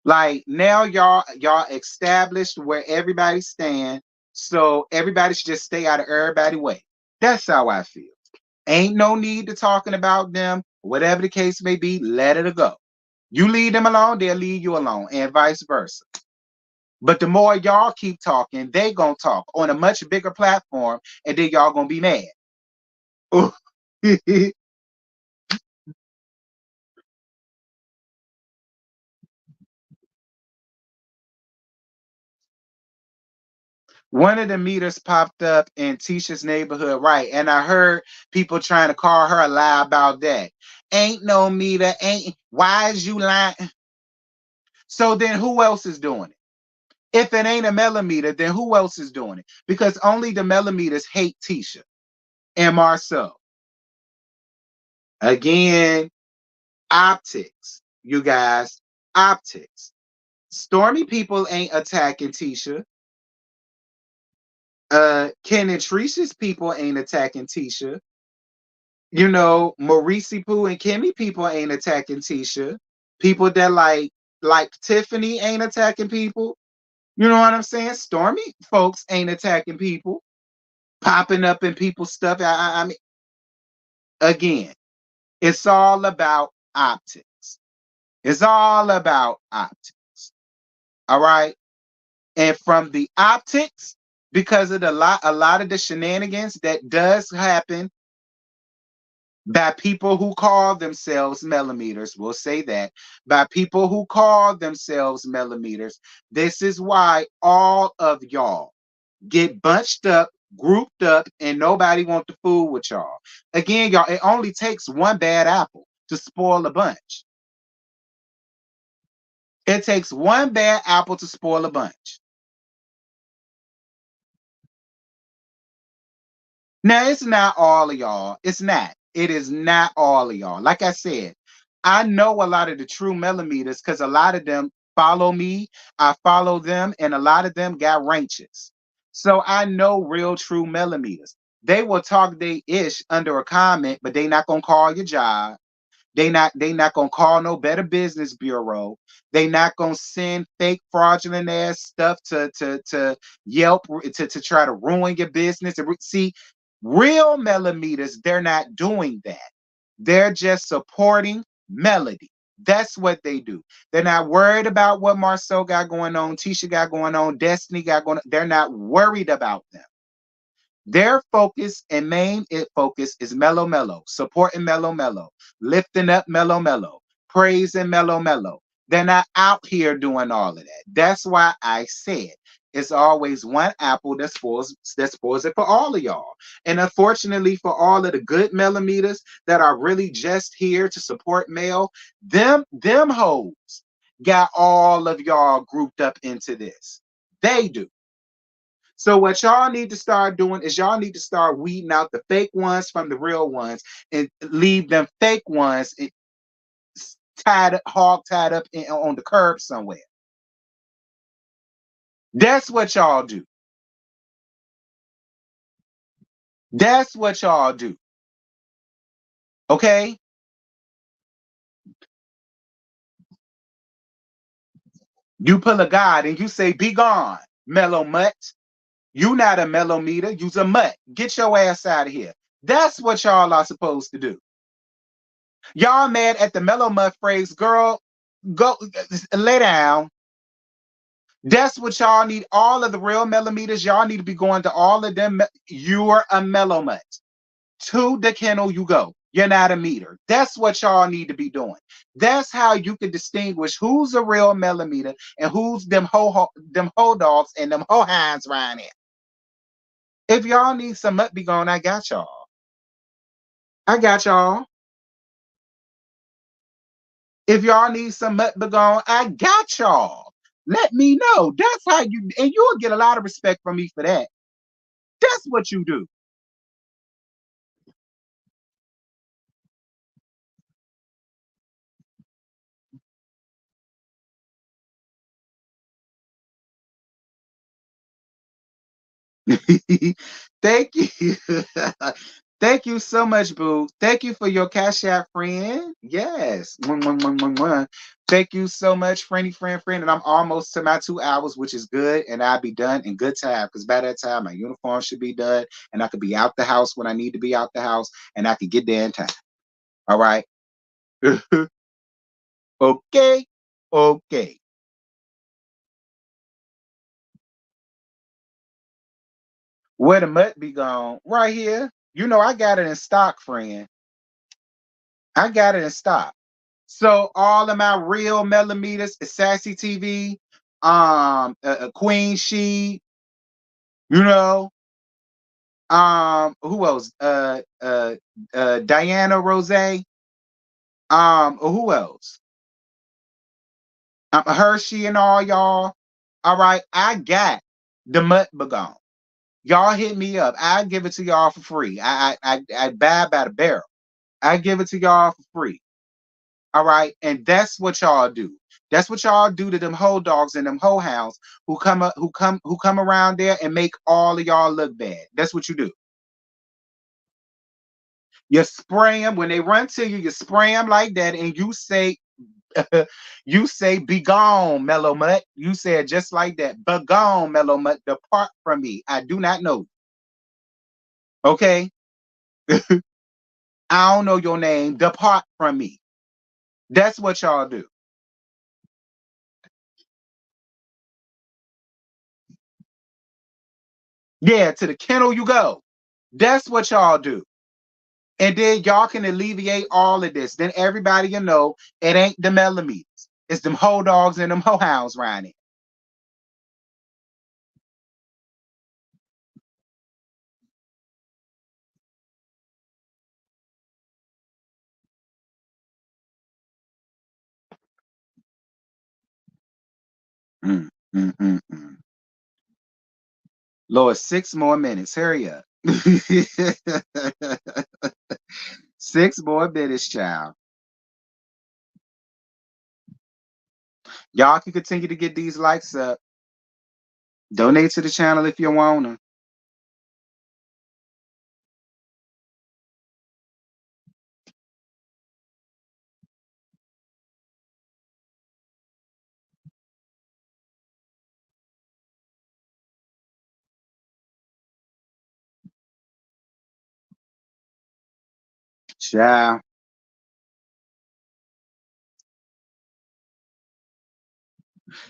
Like now y'all established where everybody stand. So everybody should just stay out of everybody's way. That's how I feel. Ain't no need to talking about them. Whatever the case may be, let it go. You leave them alone, they'll leave you alone, and vice versa. But the more y'all keep talking, they gonna talk on a much bigger platform, and then y'all gonna be mad. One of the meters popped up in Tisha's neighborhood, right? And I heard people trying to call her a lie about that. Ain't no meter, ain't why is you lying? So then who else is doing it? If it ain't a millimeter, then who else is doing it? Because only the millimeters hate Tisha and Marceau. Again, optics, you guys, optics. Stormy people ain't attacking Tisha. Ken and Tricia's people ain't attacking Tisha. You know, Maurice Pooh and Kimmy people ain't attacking Tisha. People that like Tiffany ain't attacking people. You know what I'm saying? Stormy folks ain't attacking people, popping up in people's stuff. I mean, again, it's all about optics. It's all about optics. All right. And from the optics, because of a lot of the shenanigans that does happen by people who call themselves millimeters, we'll say that, by people who call themselves millimeters, this is why all of y'all get bunched up, grouped up, and nobody want to fool with y'all. Again, y'all, it only takes one bad apple to spoil a bunch. It takes one bad apple to spoil a bunch. Now, it's not all of y'all. It's not. It is not all of y'all. Like I said, I know a lot of the true millimeters because a lot of them follow me. I follow them, and a lot of them got ranches. So I know real true millimeters. They will talk they ish under a comment, but they not gonna call your job. They not gonna call no Better Business Bureau. They not gonna send fake fraudulent ass stuff to Yelp to try to ruin your business. See, real millimeters, they're not doing that. They're just supporting Melody. That's what they do. They're not worried about what Marceau got going on, Tisha got going on, Destiny got going on. They're not worried about them. Their focus and main focus is Mellow Mellow, supporting Mellow Mellow, lifting up Mellow Mellow, praising Mellow Mellow. They're not out here doing all of that. That's why I said it's always one apple that spoils it for all of y'all. And unfortunately, for all of the good millimeters that are really just here to support Mel, them hoes got all of y'all grouped up into this. They do. So what y'all need to start doing is y'all need to start weeding out the fake ones from the real ones and leave them fake ones tied up on the curb somewhere. That's what y'all do. That's what y'all do. Okay? You pull a god and you say, be gone, mellow mutt. You not a mellow meter, you's a mutt. Get your ass out of here. That's what y'all are supposed to do. Y'all mad at the mellow mutt phrase, girl, go lay down. That's what y'all need. All of the real millimeters, y'all need to be going to all of them. You are a mellow mutt. To the kennel you go. You're not a meter. That's what y'all need to be doing. That's how you can distinguish who's a real millimeter and who's them ho dogs and them ho hinds around here. If y'all need some mutt be gone, I got y'all. I got y'all. If y'all need some mutt be gone, I got y'all. Let me know. That's how you, and you'll get a lot of respect from me for that. That's what you do. Thank you. Thank you so much, Boo. Thank you for your Cash App, friend. Yes. Mwah, mwah, mwah, mwah, mwah. Thank you so much, friend. And I'm almost to my 2 hours, which is good. And I'll be done in good time because by that time, my uniform should be done and I could be out the house when I need to be out the house and I could get there in time. All right. Okay. Okay. Where the mud be gone? Right here. You know, I got it in stock, friend. I got it in stock. So all of my real millimeters, Sassy TV, Queen She, you know, who else? Diana Rose. Who else? Hershey and all y'all. All right, I got the Mutt Begone. Y'all hit me up. I give it to y'all for free. I buy by the barrel. I give it to y'all for free. All right. And that's what y'all do. That's what y'all do to them hoe dogs and them hoe hounds who come around there and make all of y'all look bad. That's what you do. You spray them when they run to you. You spray them like that, and you say, you say, "Be gone, mellow mutt." You say it just like that. Be gone, mellow mutt. Depart from me. I do not know. Okay. I don't know your name. Depart from me. That's what y'all do. Yeah, to the kennel you go. That's what y'all do. And then y'all can alleviate all of this. Then everybody you know it ain't the millimeters. It's them hoe dogs and them hoe hounds around it. Mm, mm, mm, mm. Lord, 6 more minutes. Hurry up. 6 more minutes, child. Y'all can continue to get these likes up. Donate to the channel if you wanna. Child.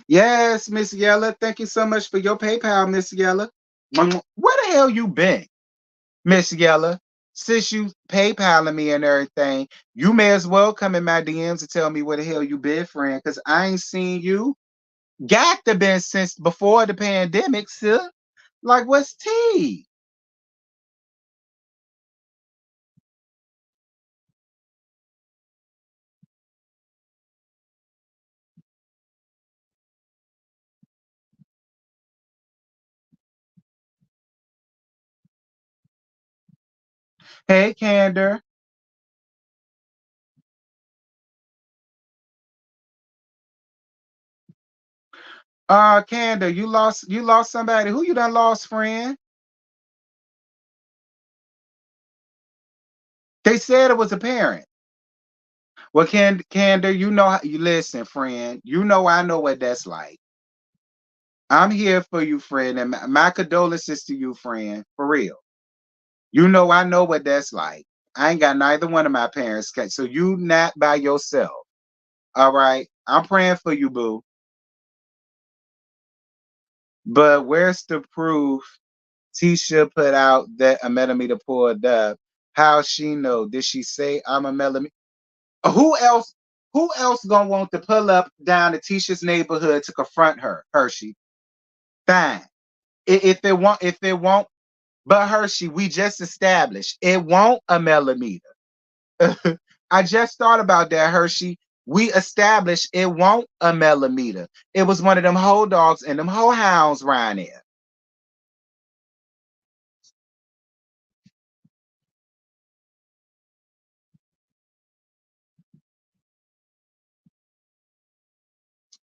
Yes, Miss Yella. Thank you so much for your PayPal, Miss Yella. Where the hell you been, Miss Yella? Since you PayPaling me and everything, you may as well come in my DMs and tell me where the hell you been, friend, because I ain't seen you. Got to been since before the pandemic, sir. Like, what's tea? Hey, Candor. Kanda, you lost somebody. Who you done lost, friend? They said it was a parent. Well, Kanda, you listen, friend. You know I know what that's like. I'm here for you, friend, and my condolences to you, friend, for real. You know I know what that's like. I ain't got neither one of my parents, so you not by yourself. All right, I'm praying for you, boo. But where's the proof Tisha put out that a millimeter pulled up? How she know? Did she say I'm a millimeter? Who else? Who else gonna want to pull up down to Tisha's neighborhood to confront her? Hershey. Fine. If it won't, but Hershey, we just established it won't a millimeter. I just thought about that, Hershey. We established it won't a millimeter. It was one of them whole dogs and them whole hounds around there.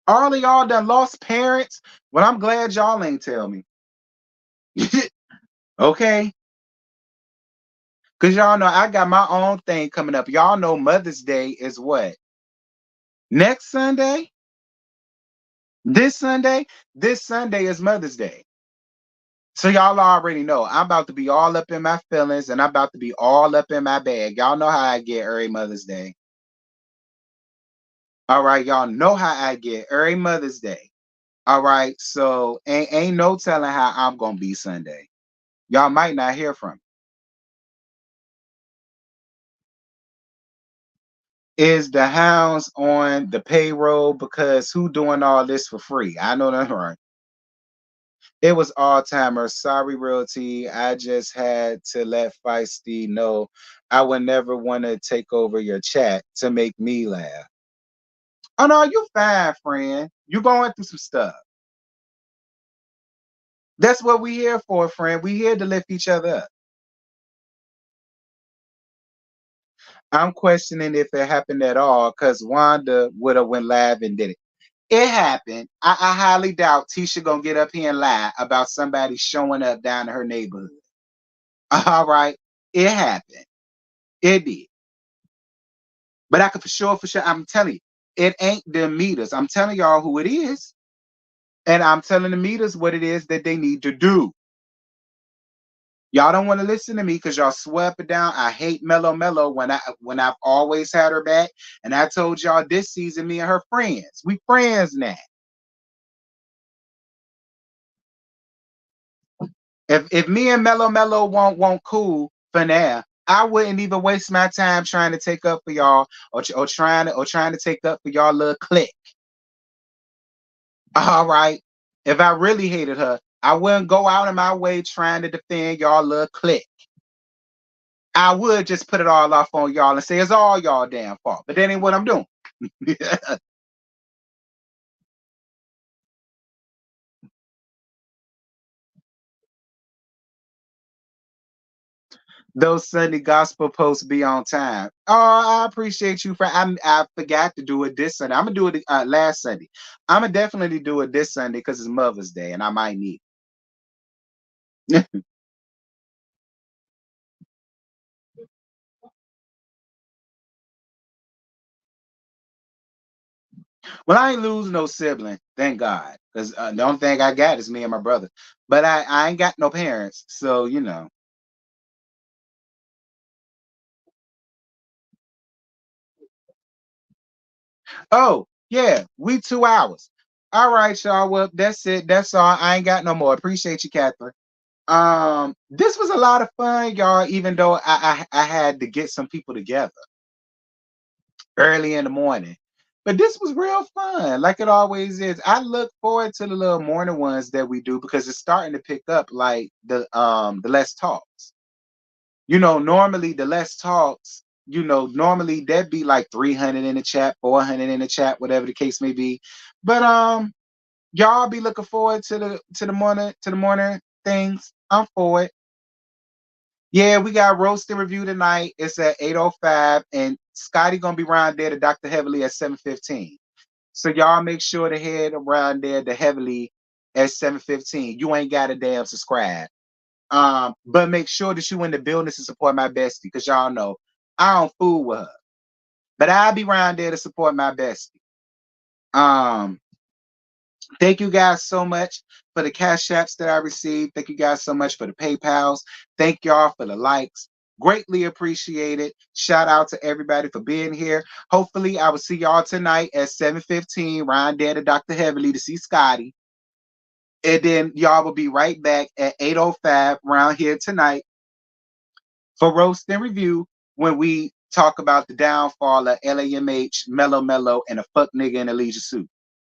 All of y'all done lost parents. Well, I'm glad y'all ain't tell me. Okay. Because y'all know I got my own thing coming up. Y'all know Mother's Day is what? Next Sunday? This Sunday? This Sunday is Mother's Day. So y'all already know I'm about to be all up in my feelings and I'm about to be all up in my bag. Y'all know how I get every Mother's Day. All right, y'all know how I get every Mother's Day. All right, so ain't no telling how I'm gonna be Sunday. Y'all might not hear from me. Is the hounds on the payroll because who doing all this for free? I know that's right. It was all timers. Sorry, realty. I just had to let Feisty know I would never want to take over your chat to make me laugh. Oh no, you fine, friend. You going through some stuff. That's what we here for, friend. We here to lift each other up. I'm questioning if it happened at all because Wanda would have went live and did it. It happened. I highly doubt Tisha gonna get up here and lie about somebody showing up down in her neighborhood. All right, it happened. It did. But I can for sure, I'm telling you, it ain't the meters. I'm telling y'all who it is. And I'm telling the meters what it is that they need to do. Y'all don't want to listen to me because y'all swept it down. I hate Mellow when I've always had her back. And I told y'all this season, me and her friends. We friends now. If me and Mellow won't cool for now, I wouldn't even waste my time trying to take up for y'all or trying to take up for y'all little clique. All right. If I really hated her, I wouldn't go out of my way trying to defend y'all little clique. I would just put it all off on y'all and say it's all y'all damn fault. But that ain't what I'm doing. Those Sunday gospel posts be on time. Oh, I appreciate you for. I forgot to do it this Sunday. I'm gonna do it last Sunday. I'm gonna definitely do it this Sunday because it's Mother's Day and I might need it. Well, I ain't lose no sibling, thank God. Because the only thing I got is me and my brother. But I ain't got no parents, so you know. Oh yeah, we 2 hours. All right, y'all. Well, that's it. That's all. I ain't got no more. Appreciate you, Catherine. This was a lot of fun, y'all. Even though I had to get some people together early in the morning, but this was real fun, like it always is. I look forward to the little morning ones that we do because it's starting to pick up, like the less talks. Normally the less talks. Normally that'd be like 300 in the chat, 400 in the chat, whatever the case may be. But y'all be looking forward to the morning things. I'm for it. Yeah, we got roasting review tonight. It's at 8:05, and Scotty gonna be around there to Dr. Heavily at 7:15. So y'all make sure to head around there to Heavily at 7:15. You ain't got a damn subscribe. But make sure that you in the building to support my bestie, because y'all know I don't fool with her. But I'll be around there to support my bestie. Thank you guys so much for the cash apps that I received. Thank you guys so much for the PayPals. Thank y'all for the likes. Greatly appreciated. Shout out to everybody for being here. Hopefully, I will see y'all tonight at 7:15. Ryan there to Dr. Heavily to see Scotty. And then y'all will be right back at 8:05 around here tonight for Roast and Review, when we talk about the downfall of LAMH, Mellow, and a fuck nigga in a leisure suit.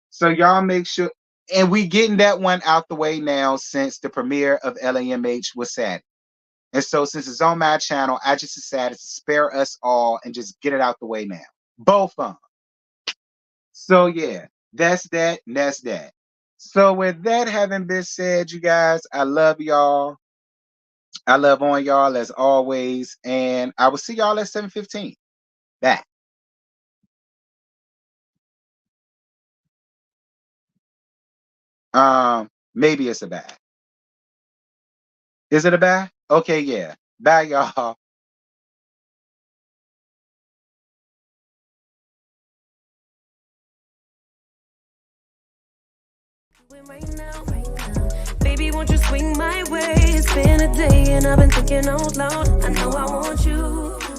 So y'all make sure, and we getting that one out the way now, since the premiere of LAMH was Saturday. And so since it's on my channel, I just decided to spare us all and just get it out the way now. Both of them. So yeah, that's that, and that's that. So with that having been said, you guys, I love y'all. I love on y'all as always, and I will see y'all at 7:15. Back. Maybe it's a bye. Is it a bye? Okay, yeah. Bye, y'all. Right now, baby, won't you swing my way? It's been a day and I've been thinking out loud. I know I want you.